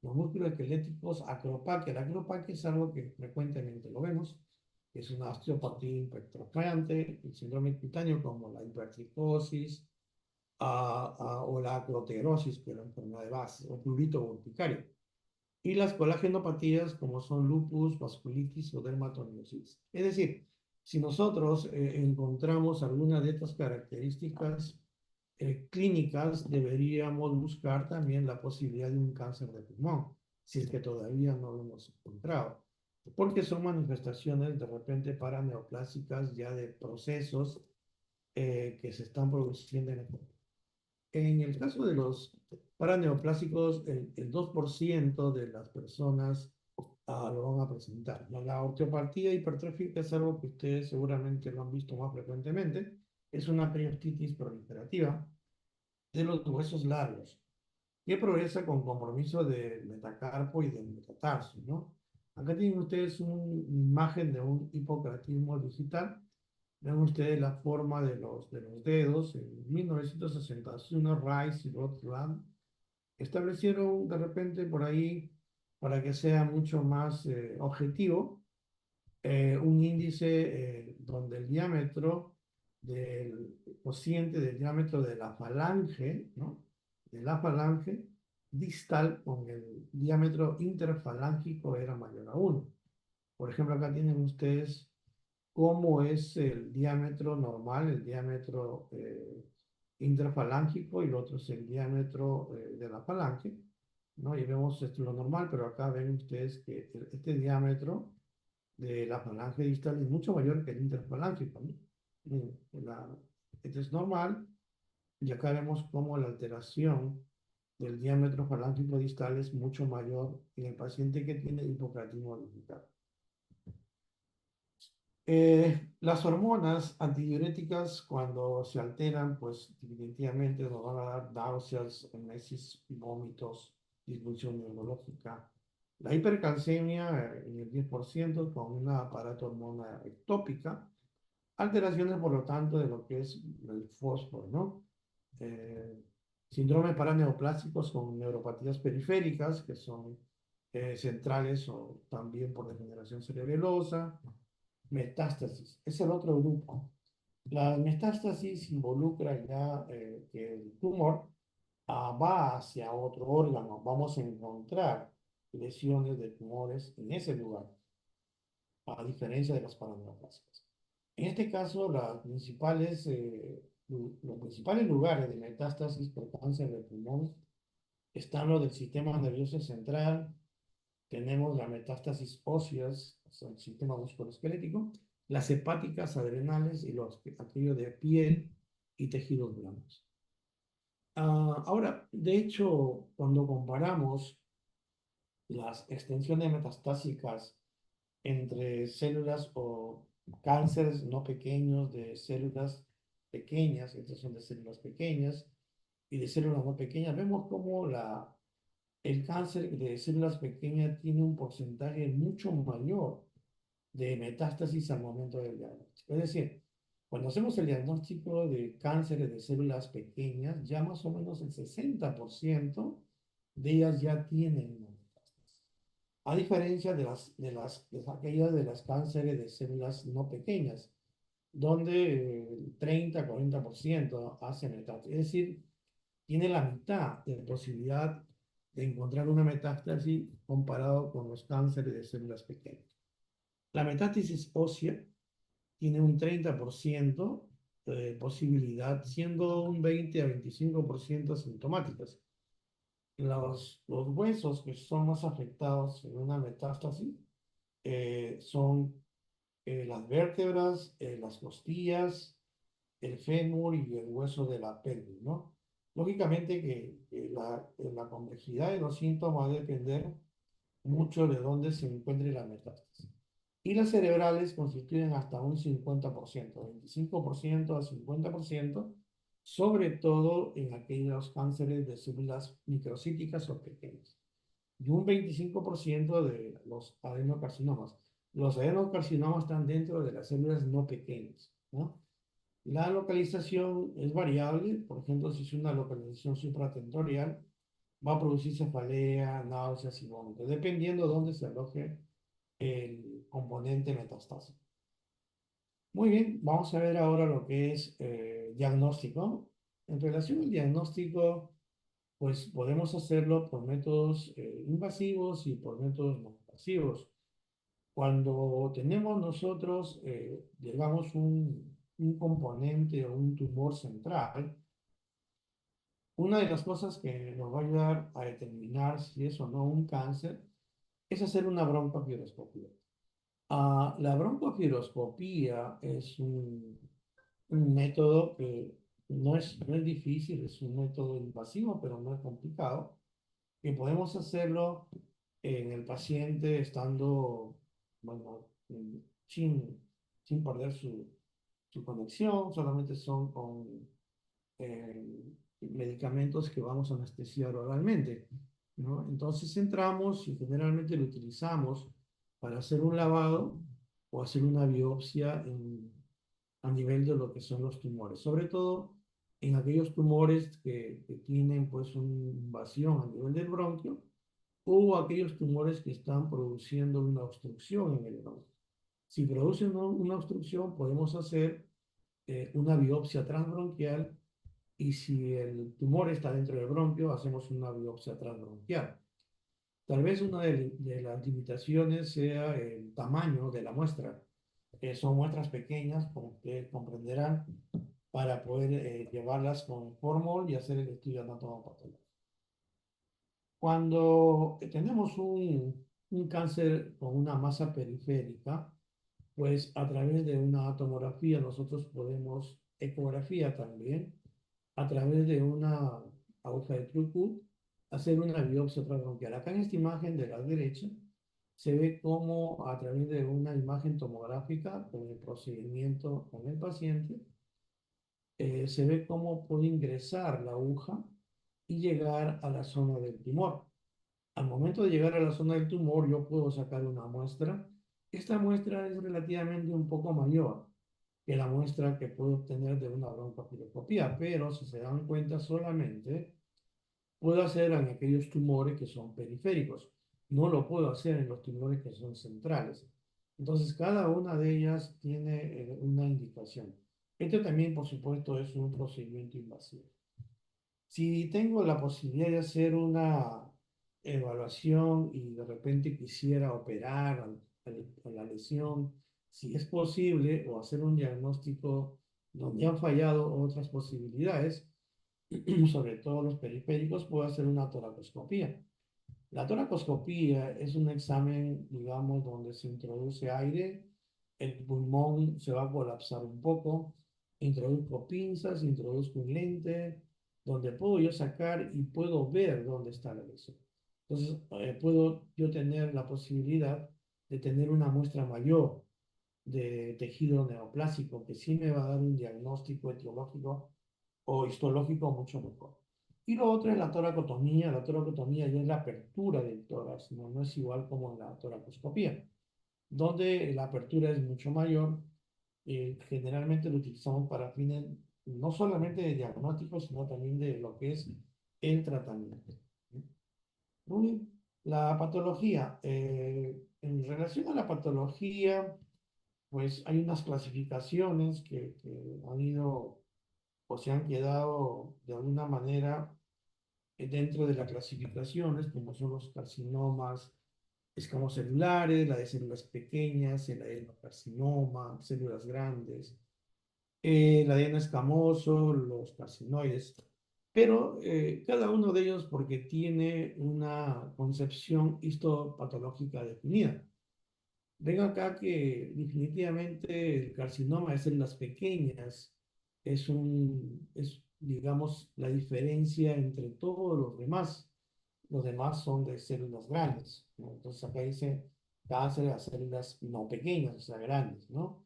los músculos esqueléticos, acropaquia. La acropaquia es algo que frecuentemente lo vemos, es una osteopatía hipertrofeante, el síndrome cutáneo como la hipertricosis o la acroterosis, que es la enfermedad de base, o prurito urticario. Y las colagenopatías como son lupus, vasculitis o dermatomiosis. Es decir, si nosotros encontramos alguna de estas características clínicas, deberíamos buscar también la posibilidad de un cáncer de pulmón, si es que todavía no lo hemos encontrado, porque son manifestaciones de repente paraneoplásicas ya de procesos que se están produciendo en el cuerpo. En el caso de los paraneoplásicos, el 2% de las personas lo van a presentar. La osteopatía hipertrófica es algo que ustedes seguramente lo han visto más frecuentemente. Es una periostitis proliferativa de los huesos largos que progresa con compromiso de metacarpo y de metatarso, ¿no? Acá tienen ustedes una imagen de un hipocratismo digital. Ven ustedes la forma de los dedos. En 1961, Rice y Rotland establecieron de repente por ahí, para que sea mucho más objetivo, un índice donde el diámetro del cociente del diámetro de la falange, ¿no? De la falange distal con el diámetro interfalángico era mayor a 1. Por ejemplo, acá tienen ustedes cómo es el diámetro normal, el diámetro intrafalángico, y el otro es el diámetro de la falange, ¿no? Y vemos esto lo normal, pero acá ven ustedes que este diámetro de la falange distal es mucho mayor que el interfalángico, ¿no? Este es normal, y acá vemos cómo la alteración del diámetro falángico distal es mucho mayor en el paciente que tiene hipocratismo digital. Las hormonas antidiuréticas, cuando se alteran, pues definitivamente nos van a dar náuseas, emesis, vómitos, disfunción neurológica. La hipercalcemia en el 10% con una aparato hormona ectópica, alteraciones por lo tanto de lo que es el fósforo, ¿no? Eh, Síndromes paraneoplásicos con neuropatías periféricas, que son centrales o también por degeneración cerebelosa. Metástasis, es el otro grupo. La metástasis involucra ya que el tumor va hacia otro órgano. Vamos a encontrar lesiones de tumores en ese lugar, a diferencia de las paraneoplásicas. En este caso, los principales lugares de metástasis por cáncer de pulmón están los del sistema nervioso central. Tenemos la metástasis óseas, o sea, el sistema musculoesquelético, las hepáticas, adrenales y aquello de piel y tejidos blandos. Ahora, de hecho, cuando comparamos las extensiones metastásicas entre células o cánceres no pequeños de células pequeñas, estas son de células pequeñas y de células no pequeñas, vemos cómo el cáncer de células pequeñas tiene un porcentaje mucho mayor de metástasis al momento del diagnóstico. Es decir, cuando hacemos el diagnóstico de cánceres de células pequeñas, ya más o menos el 60% de ellas ya tienen una metástasis. A diferencia de aquellas de las cánceres de células no pequeñas, donde el 30-40% hacen metástasis. Es decir, tiene la mitad de posibilidad de encontrar una metástasis comparado con los cánceres de células pequeñas. La metástasis ósea tiene un 30% de posibilidad, siendo un 20 a 25% asintomáticas. Los huesos que son más afectados en una metástasis son las vértebras, las costillas, el fémur y el hueso de la pelvis, ¿no? Lógicamente que la complejidad de los síntomas va a depender mucho de dónde se encuentre la metástasis. Y las cerebrales constituyen hasta un 50%, 25% a 50%, sobre todo en aquellos cánceres de células microcíticas o pequeñas. Y un 25% de los adenocarcinomas. Los adenocarcinomas están dentro de las células no pequeñas, ¿no? La localización es variable, por ejemplo, si es una localización supratentorial, va a producir cefalea, náuseas y vómitos, dependiendo de dónde se aloje el componente metastásico. Muy bien, vamos a ver ahora lo que es diagnóstico. En relación al diagnóstico, pues podemos hacerlo por métodos invasivos y por métodos no invasivos. Cuando tenemos nosotros, digamos, un componente o un tumor central, una de las cosas que nos va a ayudar a determinar si es o no un cáncer es hacer una broncoaspiroscopia. La broncoaspiroscopía es un método que no es difícil, es un método invasivo, pero no es complicado, que podemos hacerlo en el paciente estando, bueno, sin, sin perder su conexión, solamente son con medicamentos que vamos a anestesiar oralmente, ¿no? Entonces entramos y generalmente lo utilizamos para hacer un lavado o hacer una biopsia a nivel de lo que son los tumores, sobre todo en aquellos tumores que tienen pues una invasión a nivel del bronquio o aquellos tumores que están produciendo una obstrucción en el bronquio. Si producen una obstrucción, podemos hacer una biopsia transbronquial y si el tumor está dentro del bronquio, hacemos una biopsia transbronquial. Tal vez una de las limitaciones sea el tamaño de la muestra. Son muestras pequeñas, como ustedes comprenderán, para poder llevarlas con formol y hacer el estudio anatomopatológico. Cuando tenemos un cáncer con una masa periférica, pues a través de una tomografía nosotros podemos, ecografía también, a través de una aguja de Trucut, hacer una biopsia transbronquial. Acá en esta imagen de la derecha se ve cómo a través de una imagen tomográfica con el procedimiento con el paciente, se ve cómo puede ingresar la aguja y llegar a la zona del tumor. Al momento de llegar a la zona del tumor, yo puedo sacar una muestra. Esta muestra es relativamente un poco mayor que la muestra que puedo obtener de una broncoaspiroscopía, pero si se dan cuenta solamente puedo hacer en aquellos tumores que son periféricos. No lo puedo hacer en los tumores que son centrales. Entonces, cada una de ellas tiene una indicación. Esto también, por supuesto, es un procedimiento invasivo. Si tengo la posibilidad de hacer una evaluación y de repente quisiera operar a la lesión, si es posible, o hacer un diagnóstico donde han fallado otras posibilidades, sobre todo los periféricos, puedo hacer una toracoscopía. La toracoscopía es un examen, digamos, donde se introduce aire, el pulmón se va a colapsar un poco, introduzco pinzas, introduzco un lente, donde puedo yo sacar y puedo ver dónde está la lesión. Entonces, puedo yo tener la posibilidad de tener una muestra mayor de tejido neoplásico, que sí me va a dar un diagnóstico etiológico o histológico mucho mejor. Y lo otro es la toracotomía. La toracotomía ya es la apertura del tórax, no, no es igual como en la toracoscopía, donde la apertura es mucho mayor. Generalmente lo utilizamos para fines no solamente de diagnóstico, sino también de lo que es el tratamiento. Muy La patología. En relación a la patología, pues hay unas clasificaciones que han ido o se han quedado de alguna manera dentro de las clasificaciones, como son los carcinomas escamocelulares, la de células pequeñas, el adenocarcinoma, células grandes, el adeno escamoso, los carcinoides, pero cada uno de ellos porque tiene una concepción histopatológica definida. Ven acá que definitivamente el carcinoma de células pequeñas digamos, la diferencia entre todos los demás. Los demás son de células grandes, ¿no? Entonces acá dice cáncer a células no pequeñas, o sea, grandes, ¿no?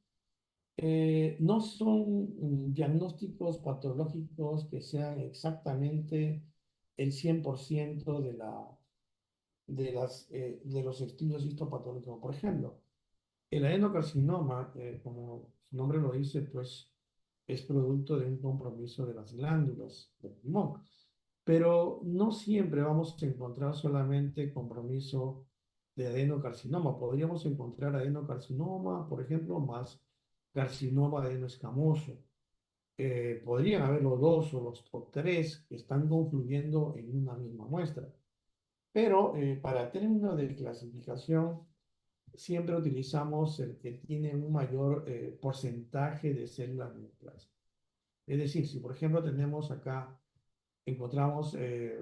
No son diagnósticos patológicos que sean exactamente el 100% de los estudios histopatológicos. Por ejemplo, el adenocarcinoma, como su nombre lo dice, pues es producto de un compromiso de las glándulas del pulmón. Pero no siempre vamos a encontrar solamente compromiso de adenocarcinoma. Podríamos encontrar adenocarcinoma, por ejemplo, más carcinoma adenoescamoso. Podrían haber los dos o tres que están confluyendo en una misma muestra. Pero para términos de clasificación, siempre utilizamos el que tiene un mayor porcentaje de células neoplásicas. Es decir, si por ejemplo tenemos acá, encontramos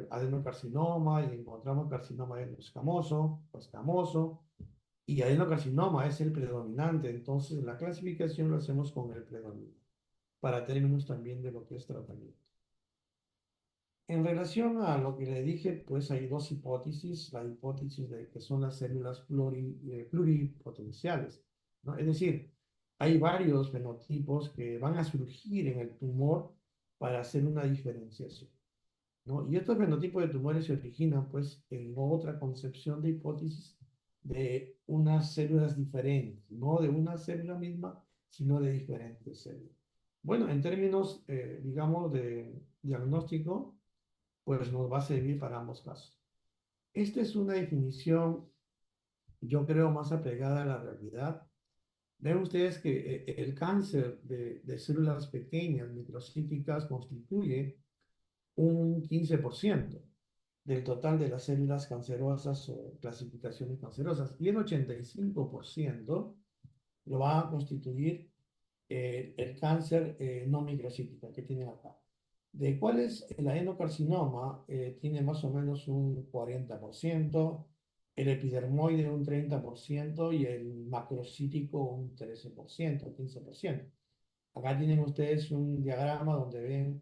adenocarcinoma y encontramos carcinoma adenoescamoso o escamoso, y adenocarcinoma es el predominante, entonces la clasificación lo hacemos con el predominante, para términos también de lo que es tratamiento. En relación a lo que le dije, pues hay dos hipótesis, la hipótesis de que son las células pluripotenciales, ¿no? Es decir, hay varios fenotipos que van a surgir en el tumor para hacer una diferenciación, ¿no? Y estos fenotipos de tumores se originan, pues, en otra concepción de hipótesis de unas células diferentes, no de una célula misma, sino de diferentes células. Bueno, en términos, digamos, de diagnóstico, pues nos va a servir para ambos casos. Esta es una definición, yo creo, más apegada a la realidad. Ven ustedes que el cáncer de células pequeñas, microcíticas, constituye un 15% del total de las células cancerosas o clasificaciones cancerosas, y el 85% lo va a constituir el cáncer no microcítico que tienen acá. ¿De cuál es el adenocarcinoma? Tiene más o menos un 40%, el epidermoide un 30% y el macrocítico un 13%, 15%. Acá tienen ustedes un diagrama donde ven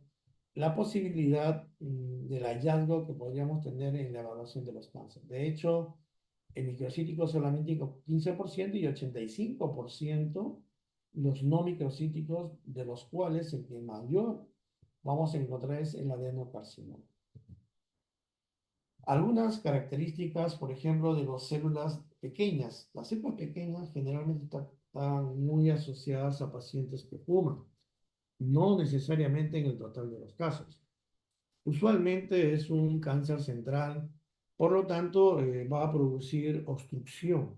la posibilidad del hallazgo que podríamos tener en la evaluación de los cánceres. De hecho, el microcítico solamente 15% y 85% los no microcíticos, de los cuales el que mayor vamos a encontrar es el adenocarcinoma. Algunas características, por ejemplo, de las células pequeñas. Las células pequeñas generalmente están muy asociadas a pacientes que fuman, no necesariamente en el total de los casos. Usualmente es un cáncer central, por lo tanto va a producir obstrucción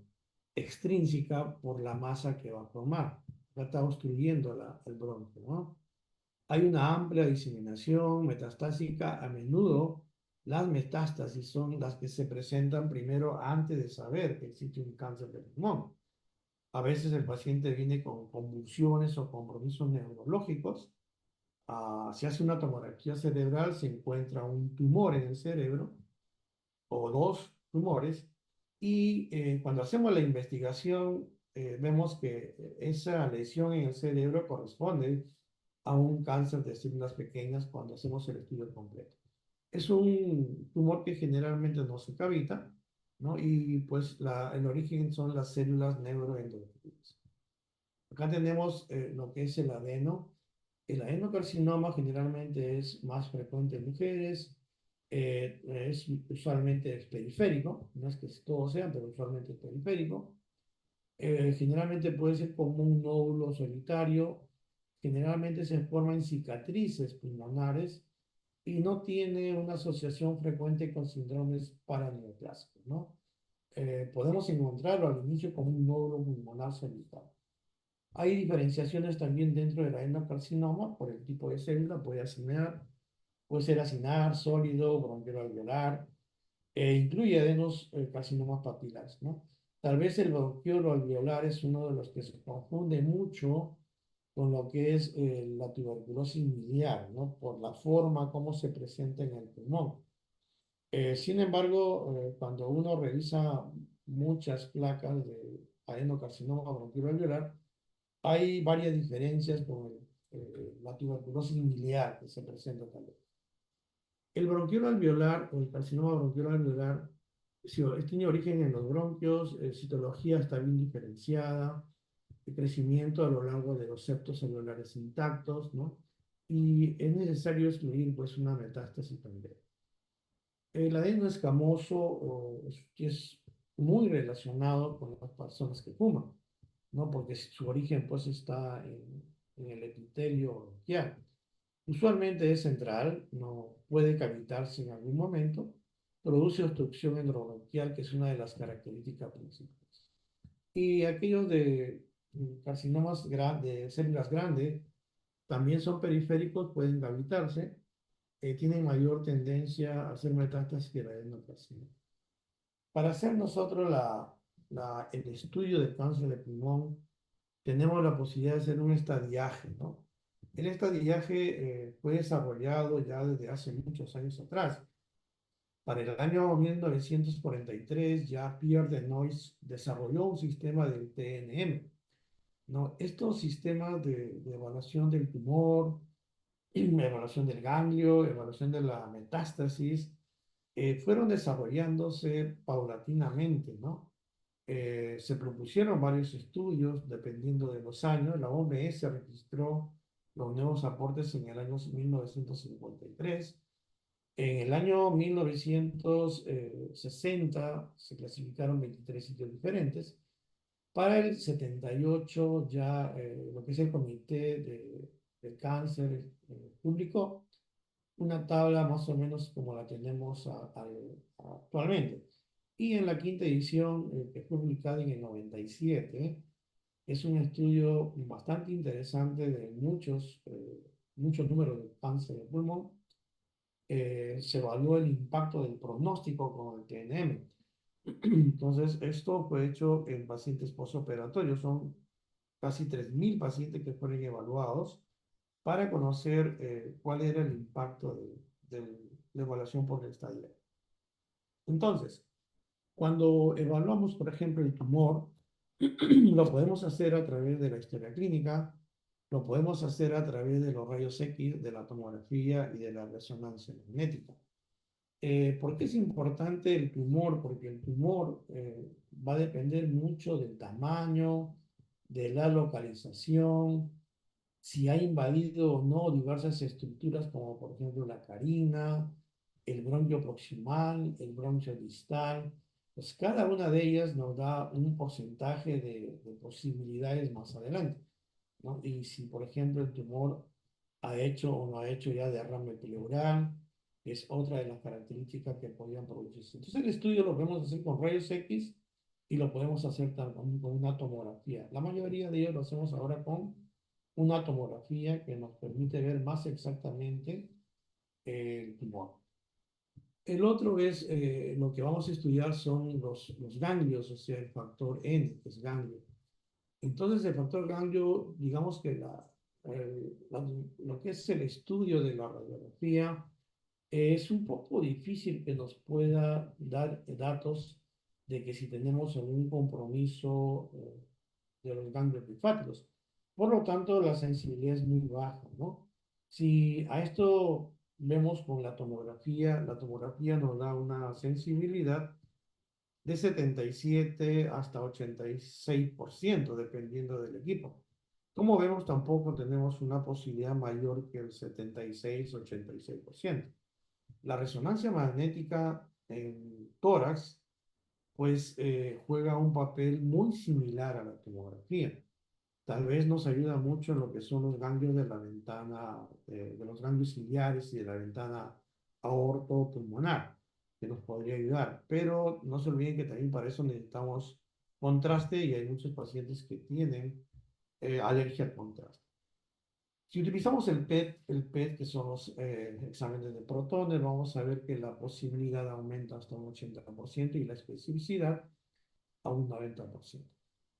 extrínseca por la masa que va a formar. Ya está obstruyendo el bronquio, ¿no? Hay una amplia diseminación metastásica. A menudo las metástasis son las que se presentan primero antes de saber que existe un cáncer de pulmón. A veces el paciente viene con convulsiones o compromisos neurológicos. Se hace una tomografía cerebral, se encuentra un tumor en el cerebro o dos tumores, y cuando hacemos la investigación vemos que esa lesión en el cerebro corresponde a un cáncer de células pequeñas cuando hacemos el estudio completo. Es un tumor que generalmente no se cavita, ¿no? Y pues el origen son las células neuroendocrinas. Acá tenemos lo que es el adeno. El adenocarcinoma generalmente es más frecuente en mujeres, usualmente es periférico, no es que todos sean, pero usualmente es periférico. Generalmente puede ser como un nódulo solitario, generalmente se forma en cicatrices pulmonares y no tiene una asociación frecuente con síndromes paraneoplásicos, ¿no? Podemos encontrarlo al inicio como un nódulo pulmonar solitario. Hay diferenciaciones también dentro del adenocarcinoma por el tipo de célula, puede ser acinar, sólido, bronquiolo-alveolar, incluye adenos carcinomas papilares, ¿no? Tal vez el bronquiolo-alveolar es uno de los que se confunde mucho con lo que es la tuberculosis miliar, ¿no? Por la forma como se presenta en el pulmón. Sin embargo, cuando uno revisa muchas placas de adenocarcinoma bronquiolo-alveolar, hay varias diferencias con la tuberculosis miliar que se presenta también. El bronquiolo alveolar o el carcinoma bronquiolo alveolar tiene origen en los bronquios, citología está bien diferenciada, el crecimiento a lo largo de los septos alveolares intactos, ¿no? Y es necesario excluir pues una metástasis también. El adeno escamoso es muy relacionado con las personas que fuman, ¿no? Porque su origen pues está en el epitelio bronquial. Usualmente es central, no puede cavitarse en algún momento, produce obstrucción endobronquial, que es una de las características principales. Y aquellos de carcinomas de células grandes también son periféricos, pueden cavitarse, tienen mayor tendencia a hacer metástasis que la adenocarcinoma. Para hacer nosotros el estudio de cáncer de pulmón, tenemos la posibilidad de hacer un estadiaje, ¿no? El estadiaje fue desarrollado ya desde hace muchos años atrás. Para el año 1943 ya Pierre Denoise desarrolló un sistema del TNM, ¿no? Estos sistemas de evaluación del tumor, evaluación del ganglio, evaluación de la metástasis, fueron desarrollándose paulatinamente, ¿no? Se propusieron varios estudios dependiendo de los años. La OMS registró los nuevos aportes en el año 1953. En el año 1960 se clasificaron 23 sitios diferentes. Para el 78 ya lo que es el Comité del Cáncer publicó una tabla más o menos como la tenemos actualmente. Y en la quinta edición, que fue publicada en el 97, es un estudio bastante interesante de muchos números de cáncer de pulmón. Se evaluó el impacto del pronóstico con el TNM. Entonces, esto fue hecho en pacientes postoperatorios. Son casi 3.000 pacientes que fueron evaluados para conocer cuál era el impacto de la evaluación por el estadio. Entonces, cuando evaluamos, por ejemplo, el tumor, lo podemos hacer a través de la historia clínica, lo podemos hacer a través de los rayos X, de la tomografía y de la resonancia magnética. ¿Por qué es importante el tumor? Porque el tumor va a depender mucho del tamaño, de la localización, si ha invadido o no diversas estructuras como por ejemplo la carina, el bronquio proximal, el bronquio distal. Pues cada una de ellas nos da un porcentaje de posibilidades más adelante, ¿no? Y si por ejemplo el tumor ha hecho o no ha hecho ya derrame pleural, es otra de las características que podrían producirse. Entonces el estudio lo podemos hacer con rayos X y lo podemos hacer también con una tomografía. La mayoría de ellos lo hacemos ahora con una tomografía que nos permite ver más exactamente el tumor. El otro es, lo que vamos a estudiar son los ganglios, o sea, el factor N, que es ganglio. Entonces, el factor ganglio, digamos que lo que es el estudio de la radiografía, es un poco difícil que nos pueda dar datos de que si tenemos algún compromiso de los ganglios linfáticos. Por lo tanto, la sensibilidad es muy baja, ¿no? Si a esto vemos con la tomografía nos da una sensibilidad de 77 hasta 86%, dependiendo del equipo. Como vemos, tampoco tenemos una posibilidad mayor que el 76-86%. La resonancia magnética en tórax, pues, juega un papel muy similar a la tomografía. Tal vez nos ayuda mucho en lo que son los ganglios de la ventana, de los ganglios ciliares y de la ventana aortopulmonar, que nos podría ayudar. Pero no se olviden que también para eso necesitamos contraste y hay muchos pacientes que tienen alergia al contraste. Si utilizamos el PET, que son los exámenes de protones, vamos a ver que la posibilidad aumenta hasta un 80% y la especificidad a un 90%.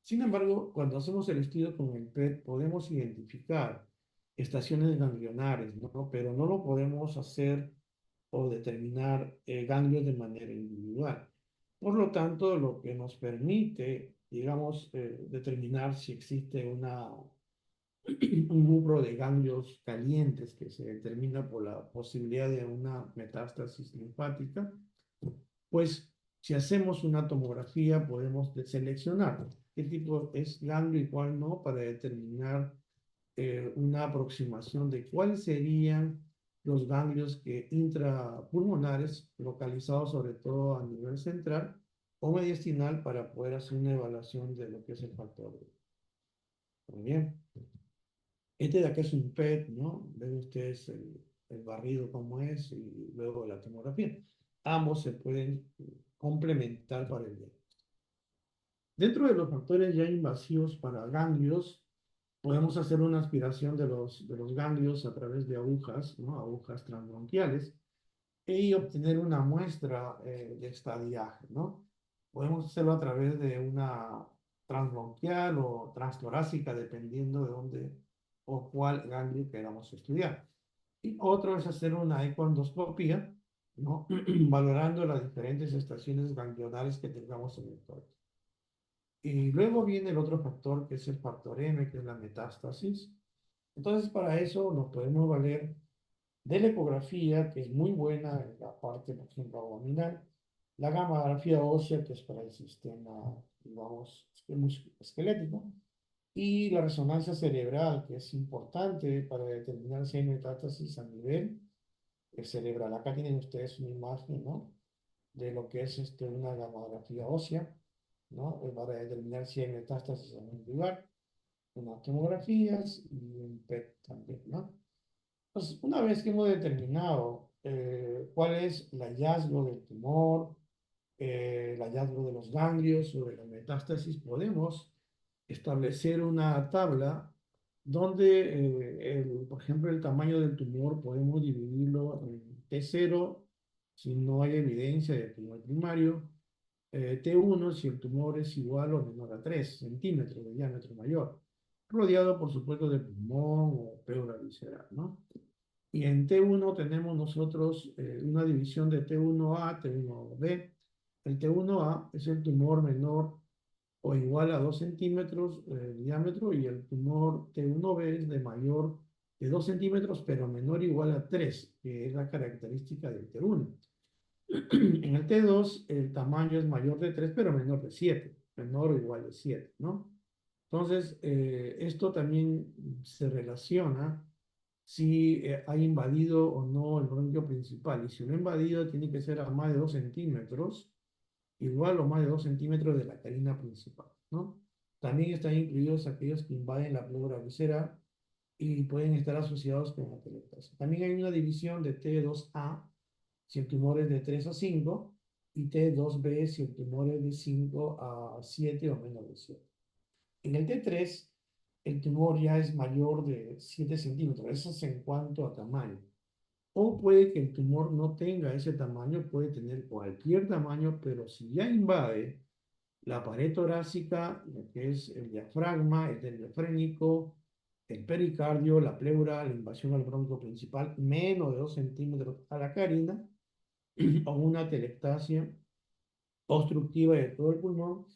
Sin embargo, cuando hacemos el estudio con el PET, podemos identificar estaciones ganglionares, ¿no? Pero no lo podemos hacer o determinar ganglios de manera individual. Por lo tanto, lo que nos permite, digamos, determinar si existe un núcleo de ganglios calientes que se determina por la posibilidad de una metástasis linfática, pues si hacemos una tomografía podemos seleccionar qué tipo es ganglio y cuál no para determinar una aproximación de cuáles serían los ganglios que intrapulmonares localizados sobre todo a nivel central o mediastinal para poder hacer una evaluación de lo que es el factor B. Muy bien. Este de acá es un PET, ¿no? Ven ustedes el barrido como es y luego la tomografía. Ambos se pueden complementar para el diagnóstico. Dentro de los factores ya invasivos para ganglios, podemos hacer una aspiración de los ganglios a través de agujas, ¿no? Agujas transbronquiales, y obtener una muestra de estadiaje, ¿no? Podemos hacerlo a través de una transbronquial o transtorácica, dependiendo de dónde o cuál ganglio queramos estudiar. Y otro es hacer una ecoendoscopía, ¿no? Valorando las diferentes estaciones ganglionares que tengamos en el tórax. Y luego viene el otro factor, que es el factor M, que es la metástasis. Entonces, para eso nos podemos valer de la ecografía, que es muy buena en la parte, por ejemplo, abdominal, la gamografía ósea, que es para el sistema, digamos, esquelético, y la resonancia cerebral, que es importante para determinar si hay metástasis a nivel cerebral. Acá tienen ustedes una imagen, ¿no? De lo que es una gamografía ósea, ¿no? Para determinar si hay metástasis en un lugar, unas tomografías y un PET también, ¿no? Entonces, una vez que hemos determinado cuál es el hallazgo del tumor, el hallazgo de los ganglios o de la metástasis, podemos establecer una tabla donde, por ejemplo, el tamaño del tumor podemos dividirlo en T0 si no hay evidencia de tumor primario, T1 si el tumor es igual o menor a 3 centímetros de diámetro mayor, rodeado por supuesto de pulmón o pleura visceral, ¿no? Y en T1 tenemos nosotros una división de T1A, T1B. El T1A es el tumor menor o igual a 2 centímetros de diámetro y el tumor T1B es de mayor de 2 centímetros pero menor o igual a 3, que es la característica del T1. En el T2 el tamaño es mayor de 3 pero menor de 7, menor o igual de 7, ¿no? Entonces, esto también se relaciona si ha invadido o no el bronquio principal. Y si no ha invadido, tiene que ser a más de 2 centímetros, igual o más de 2 centímetros de la carina principal, ¿no? También están incluidos aquellos que invaden la pleura visceral y pueden estar asociados con atelectasia. También hay una división de T2A si el tumor es de 3 a 5 y T2B si el tumor es de 5 a 7 o menos de 7. En el T3, el tumor ya es mayor de 7 centímetros, eso es en cuanto a tamaño. O puede que el tumor no tenga ese tamaño, puede tener cualquier tamaño, pero si ya invade la pared torácica, lo que es el diafragma, el diafrénico, el pericardio, la pleura, la invasión al bronco principal, menos de 2 centímetros a la carina, o una atelectasia obstructiva de todo el pulmón,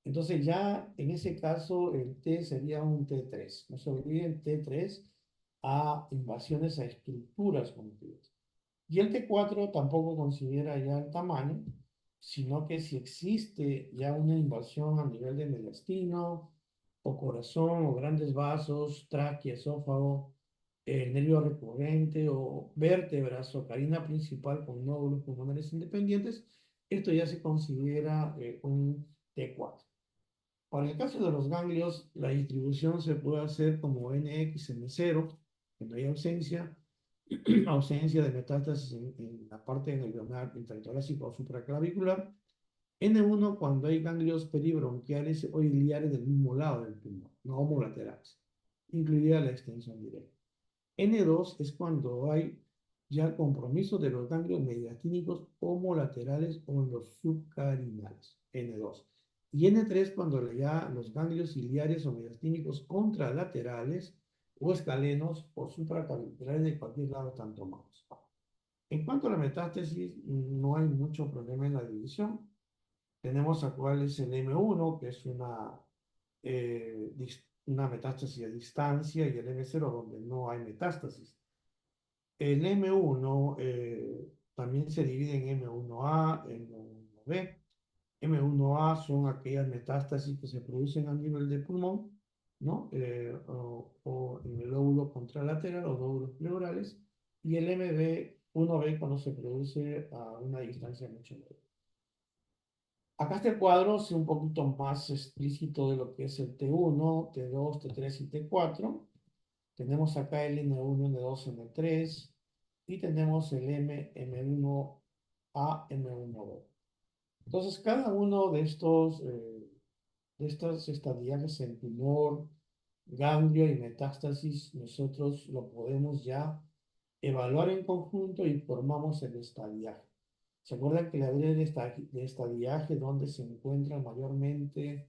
Entonces ya en ese caso el T sería un T3. No se olviden T3 a invasiones a estructuras conocidas. Y el T4 tampoco considera ya el tamaño, sino que si existe ya una invasión a nivel de mediastino, o corazón, o grandes vasos, tráquea, esófago, nervio recurrente, o vértebras, o carina principal con nódulos pulmonares independientes, esto ya se considera un T4. Para el caso de los ganglios, la distribución se puede hacer como NX en 0, cuando hay ausencia, ausencia de metástasis en la parte ganglionar intratorácica o supraclavicular. N1 cuando hay ganglios peribronquiales o iliares del mismo lado del tumor, no homolaterales, incluida la extensión directa. N2 es cuando hay ya compromiso de los ganglios mediastínicos homolaterales o en los subcarinales, N2. Y N3 cuando ya los ganglios ciliares o mediastínicos contralaterales o escalenos o supraclaviculares de cualquier lado están tomados. En cuanto a la metástasis, no hay mucho problema en la división. Tenemos a cuál es el M1, que es una metástasis a distancia, y el M0, donde no hay metástasis. El M1 también se divide en M1A, M1B. M1A son aquellas metástasis que se producen a nivel de pulmón, ¿no? O en el lóbulo contralateral o lóbulos pleurales. Y el MB1B cuando se produce a una distancia mucho mayor. Acá está el cuadro, es un poquito más explícito de lo que es el T1, T2, T3 y T4. Tenemos acá el N1, N2, N3 y tenemos el M1A, M1B. Entonces, cada uno de estos estadiales en tumor, ganglio y metástasis, nosotros lo podemos ya evaluar en conjunto y formamos el estadiaje. ¿Se acuerdan que le hablé de estadiaje donde se encuentran mayormente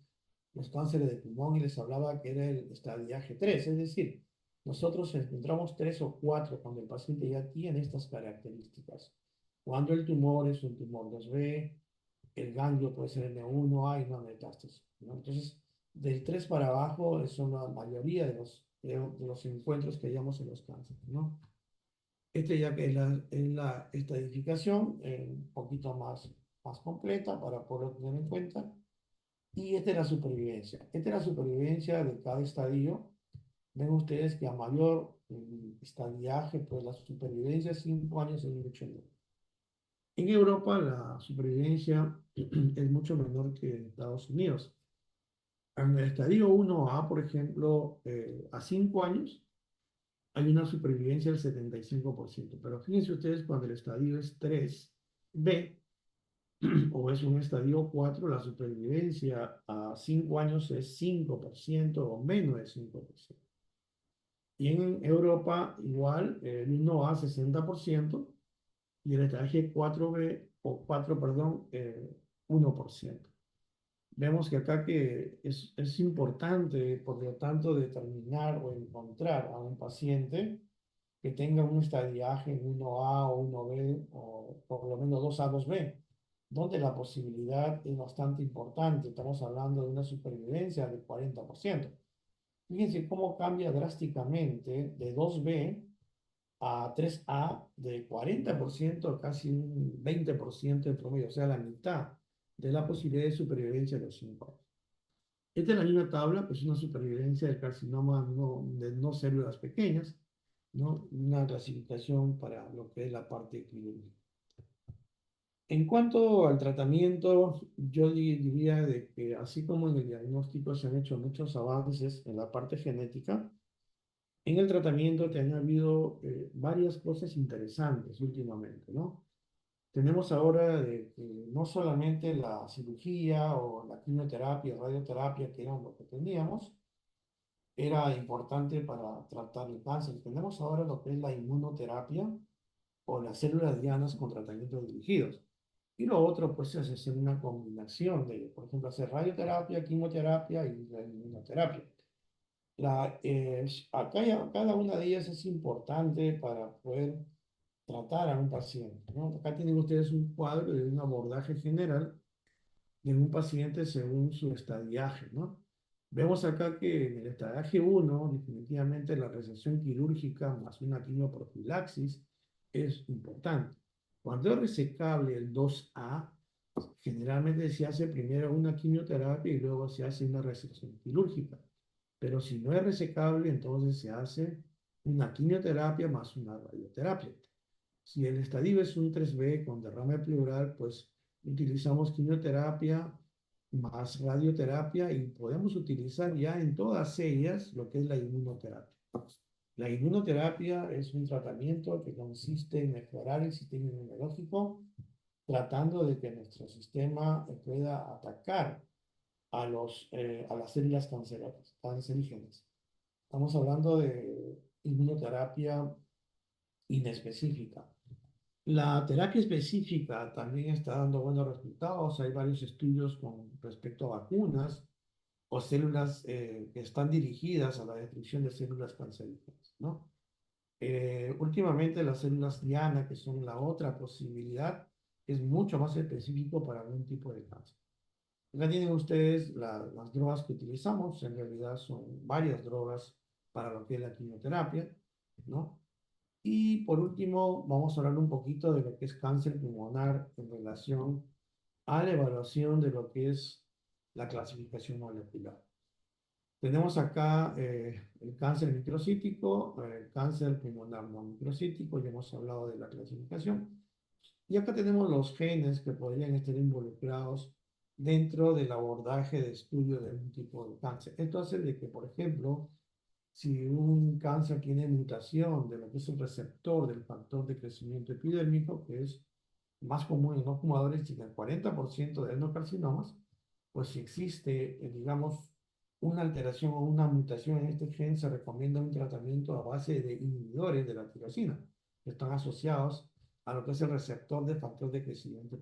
los cánceres de pulmón y les hablaba que era el estadiaje 3? Es decir, nosotros encontramos 3 o 4 cuando el paciente ya tiene estas características. Cuando el tumor es un tumor 2B, el ganglio puede ser N1A y no metástasis, ¿no? Entonces, del 3 para abajo son la mayoría de los encuentros que hallamos en los cánceres, ¿no? Este ya que es la estadificación un poquito más completa para poder tener en cuenta. Y esta es la supervivencia. Esta es la supervivencia de cada estadio. Ven ustedes que a mayor estadiaje, pues la supervivencia 5 años es mucho menor. En Europa la supervivencia es mucho menor que en Estados Unidos. En el estadio 1A, por ejemplo, a 5 años hay una supervivencia del 75%. Pero fíjense ustedes cuando el estadio es 3B o es un estadio 4, la supervivencia a 5 años es 5% o menos de 5%. Y en Europa igual, el 1A 60% y el estadio 4B o 4, perdón, 1%. Vemos que acá que es importante, por lo tanto, determinar o encontrar a un paciente que tenga un estadiaje en 1A o 1B o por lo menos 2A, 2B, donde la posibilidad es bastante importante. Estamos hablando de una supervivencia del 40%. Fíjense cómo cambia drásticamente de 2B a 3A, de 40% a casi un 20% en promedio, o sea, la mitad de la posibilidad de supervivencia de los 5 años. Esta es la misma tabla, pues una supervivencia del carcinoma de no células pequeñas, ¿no? Una clasificación para lo que es la parte clínica. En cuanto al tratamiento, yo diría de que así como en el diagnóstico se han hecho muchos avances en la parte genética, en el tratamiento te han habido varias cosas interesantes últimamente, ¿no? Tenemos ahora no solamente la cirugía o la quimioterapia, radioterapia, que eran lo que teníamos, era importante para tratar el cáncer. Tenemos ahora lo que es la inmunoterapia o las células dianas con tratamientos dirigidos. Y lo otro, pues, es hacer una combinación de, por ejemplo, hacer radioterapia, quimioterapia y la inmunoterapia. Cada una de ellas es importante para poder tratar a un paciente, ¿no? Acá tienen ustedes un cuadro de un abordaje general de un paciente según su estadiaje, ¿no? Vemos acá que en el estadiaje 1, definitivamente la resección quirúrgica más una quimioprofilaxis es importante. Cuando es resecable el 2A, generalmente se hace primero una quimioterapia y luego se hace una resección quirúrgica. Pero si no es resecable, entonces se hace una quimioterapia más una radioterapia. Si el estadio es un 3B con derrame pleural, pues utilizamos quimioterapia más radioterapia y podemos utilizar ya en todas ellas lo que es la inmunoterapia. La inmunoterapia es un tratamiento que consiste en mejorar el sistema inmunológico tratando de que nuestro sistema pueda atacar a las células cancerígenas. Estamos hablando de inmunoterapia inespecífica. La terapia específica también está dando buenos resultados. Hay varios estudios con respecto a vacunas o células que están dirigidas a la destrucción de células cancerígenas, ¿no? Últimamente las células diana, que son la otra posibilidad, es mucho más específico para algún tipo de cáncer. Acá tienen ustedes las drogas que utilizamos, en realidad son varias drogas para lo que es la quimioterapia, ¿no? Y por último, vamos a hablar un poquito de lo que es cáncer pulmonar en relación a la evaluación de lo que es la clasificación molecular. Tenemos acá el cáncer microcítico, el cáncer pulmonar no microcítico, ya hemos hablado de la clasificación. Y acá tenemos los genes que podrían estar involucrados dentro del abordaje de estudio de un tipo de cáncer. Esto hace de que, por ejemplo, si un cáncer tiene mutación de lo que es el receptor del factor de crecimiento epidérmico, que es más común en los fumadores, y en el 40% de adenocarcinomas, pues si existe, digamos, una alteración o una mutación en este gen, se recomienda un tratamiento a base de inhibidores de la tirosina, que están asociados a lo que es el receptor del factor de crecimiento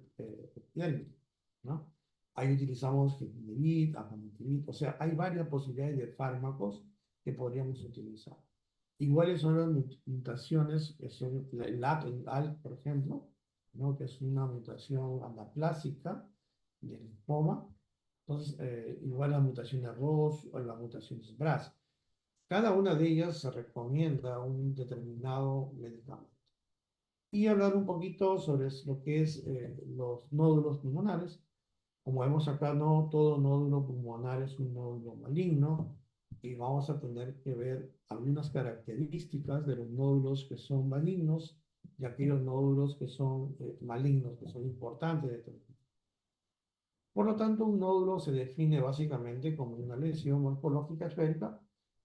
epidérmico, ¿no? Ahí utilizamos gefinidib, amitriptilina, o sea, hay varias posibilidades de fármacos que podríamos utilizar. Iguales son las mutaciones, que son el AL, por ejemplo, ¿no? Que es una mutación anaplásica del linfoma. Entonces, igual la mutación de ROS o la mutación de BRAS. Cada una de ellas se recomienda un determinado medicamento. Y hablar un poquito sobre lo que es los nódulos pulmonares. Como vemos acá, no todo nódulo pulmonar es un nódulo maligno y vamos a tener que ver algunas características de los nódulos que son malignos y aquellos nódulos que son malignos, que son importantes de tener. Por lo tanto, un nódulo se define básicamente como una lesión morfológica esférica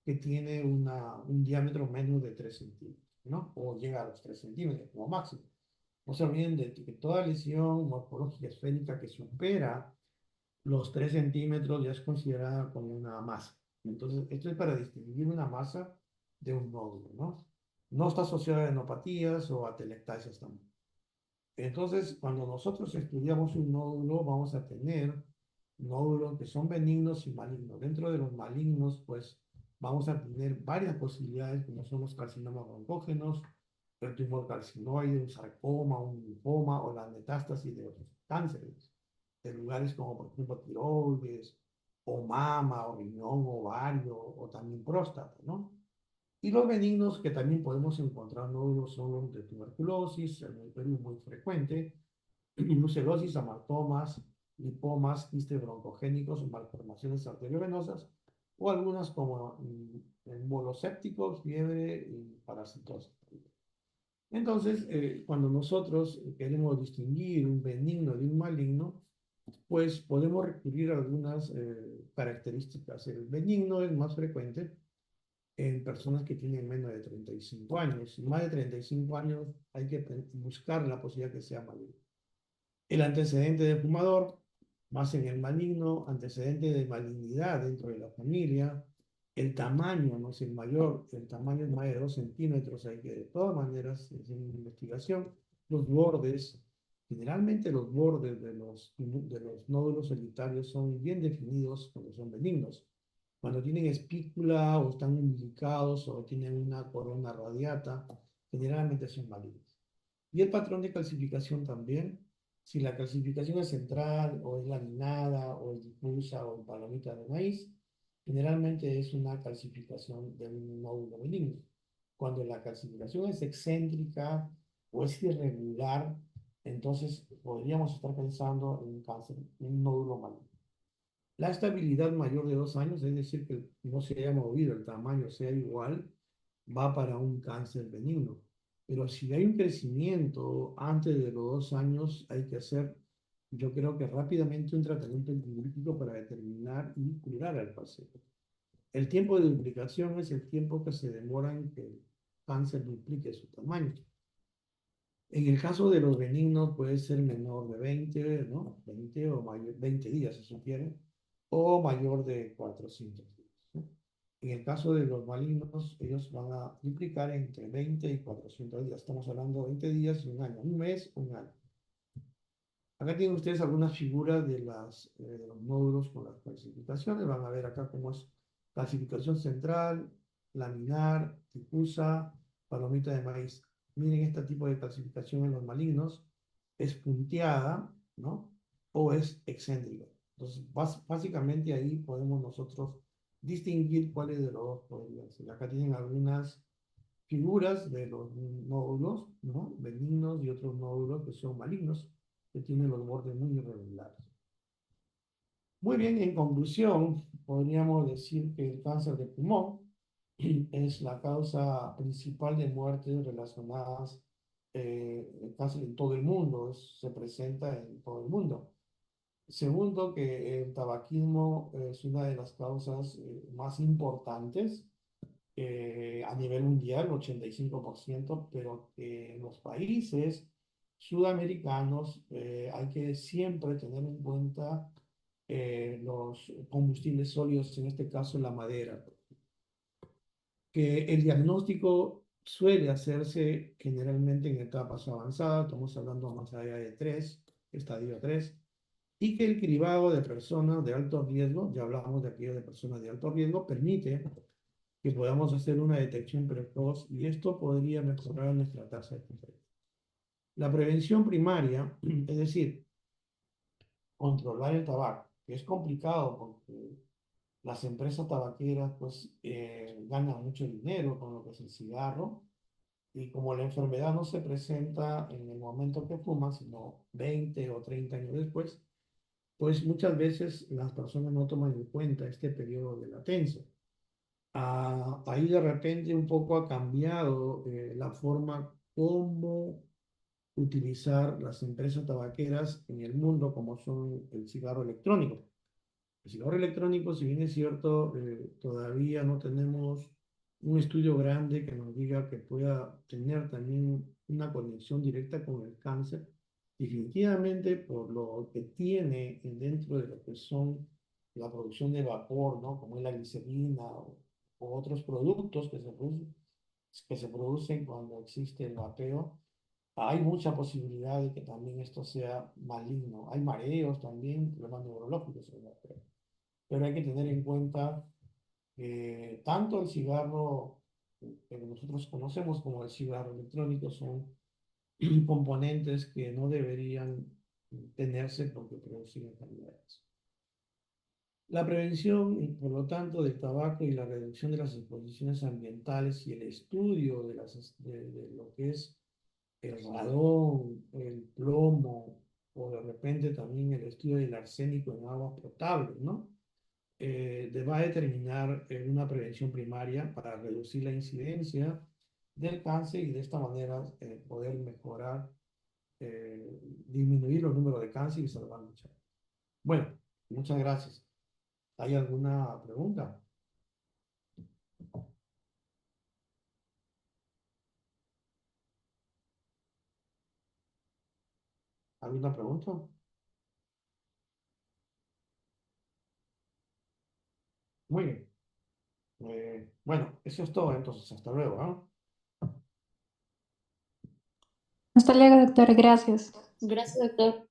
que tiene un diámetro menos de 3 centímetros, ¿no? O llega a los 3 centímetros como máximo. No se olviden de que toda lesión morfológica esférica que supera los 3 centímetros ya es considerada como una masa. Entonces, esto es para distinguir una masa de un nódulo, ¿no? No está asociada a enopatías o a telectasias también. Entonces, cuando nosotros estudiamos un nódulo, vamos a tener nódulos que son benignos y malignos. Dentro de los malignos, pues, vamos a tener varias posibilidades, como son los carcinomas broncógenos, el tumor carcinoide, un sarcoma, un linfoma o la metástasis de otros cánceres, de lugares como, por ejemplo, tiroides, o mama, o riñón, ovario, o también próstata, ¿no? Y los benignos que también podemos encontrar nódulos son los de tuberculosis, en el Perú muy frecuente, brucelosis, amartomas, lipomas, quistes broncogénicos, malformaciones arteriovenosas, o algunas como embolos sépticos, fiebre y parasitosis. Entonces, cuando nosotros queremos distinguir un benigno de un maligno, pues podemos recurrir a algunas características. El benigno es más frecuente en personas que tienen menos de 35 años. Y más de 35 años hay que buscar la posibilidad que sea maligno. El antecedente de fumador, más en el maligno, antecedente de malignidad dentro de la familia, el tamaño no es el mayor, el tamaño es más de 2 centímetros, hay que de todas maneras es una investigación, los bordes, generalmente los bordes de los nódulos solitarios son bien definidos cuando son benignos. Cuando tienen espícula o están umbilicados o tienen una corona radiata, generalmente son malignos. Y el patrón de calcificación también Si la clasificación es central, o es laminada, o es difusa, o en palomita de maíz, generalmente es una calcificación de un nódulo benigno. Cuando la calcificación es excéntrica o es irregular, entonces podríamos estar pensando en un cáncer, en un nódulo maligno. La estabilidad mayor de 2 años, es decir, que no se haya movido, el tamaño sea igual, va para un cáncer benigno. Pero si hay un crecimiento antes de los 2 años, hay que hacer, yo creo que rápidamente un tratamiento quirúrgico para determinar y curar al paciente. El tiempo de duplicación es el tiempo que se demora en que el cáncer duplique su tamaño. En el caso de los benignos puede ser menor de 20, ¿no? 20 o mayor, 20 días si se quiere, o mayor de 400 días, ¿no? En el caso de los malignos, ellos van a implicar entre 20 y 400 días. Estamos hablando de 20 días y un año, un mes, un año. Acá tienen ustedes algunas figuras de los módulos con las clasificaciones. Van a ver acá cómo es clasificación central, laminar, difusa, palomita de maíz. Miren este tipo de clasificación en los malignos. Es punteada, ¿no? O es excéntrica. Entonces, básicamente ahí podemos nosotros distinguir cuáles de los dos podrían ser. Acá tienen algunas figuras de los nódulos, ¿no? Benignos y otros nódulos que son malignos, que tienen los bordes muy irregulares. Muy bien, en conclusión, podríamos decir que el cáncer de pulmón es la causa principal de muertes relacionadas, casi en todo el mundo, se presenta en todo el mundo. Segundo, que el tabaquismo es una de las causas más importantes a nivel mundial, 85%, pero que en los países sudamericanos hay que siempre tener en cuenta los combustibles sólidos, en este caso la madera, que el diagnóstico suele hacerse generalmente en etapas avanzadas, estamos hablando más allá de 3, estadio 3, y que el cribado de personas de alto riesgo, ya hablamos de aquello de personas de alto riesgo, permite que podamos hacer una detección precoz y esto podría mejorar nuestra tasa de mortalidad. La prevención primaria, es decir, controlar el tabaco, que es complicado porque las empresas tabaqueras pues ganan mucho dinero con lo que es el cigarro y como la enfermedad no se presenta en el momento que fuman, sino 20 o 30 años después, pues muchas veces las personas no toman en cuenta este periodo de latencia. Ahí de repente un poco ha cambiado la forma como utilizar las empresas tabaqueras en el mundo, como son el cigarro electrónico. El cigarro electrónico, si bien es cierto, todavía no tenemos un estudio grande que nos diga que pueda tener también una conexión directa con el cáncer. Definitivamente, por lo que tiene dentro de lo que son la producción de vapor, ¿no? Como es la glicerina o otros productos que se producen cuando existe el vapeo, hay mucha posibilidad de que también esto sea maligno. Hay mareos también, problemas neurológicos en el vapeo. Pero hay que tener en cuenta que tanto el cigarro que nosotros conocemos como el cigarro electrónico son componentes que no deberían tenerse porque producen enfermedades. La prevención, y por lo tanto, del tabaco y la reducción de las exposiciones ambientales y el estudio de lo que es el radón, el plomo o de repente también el estudio del arsénico en aguas potables, ¿no? Va a determinar una prevención primaria para reducir la incidencia del cáncer y de esta manera poder mejorar, disminuir los números de cáncer y salvar muchas. Bueno, muchas gracias. ¿Hay alguna pregunta? ¿Alguna pregunta? Muy bien. Bueno, eso es todo entonces. Hasta luego, ¿no? Hasta luego, doctor. Gracias. Gracias, doctor.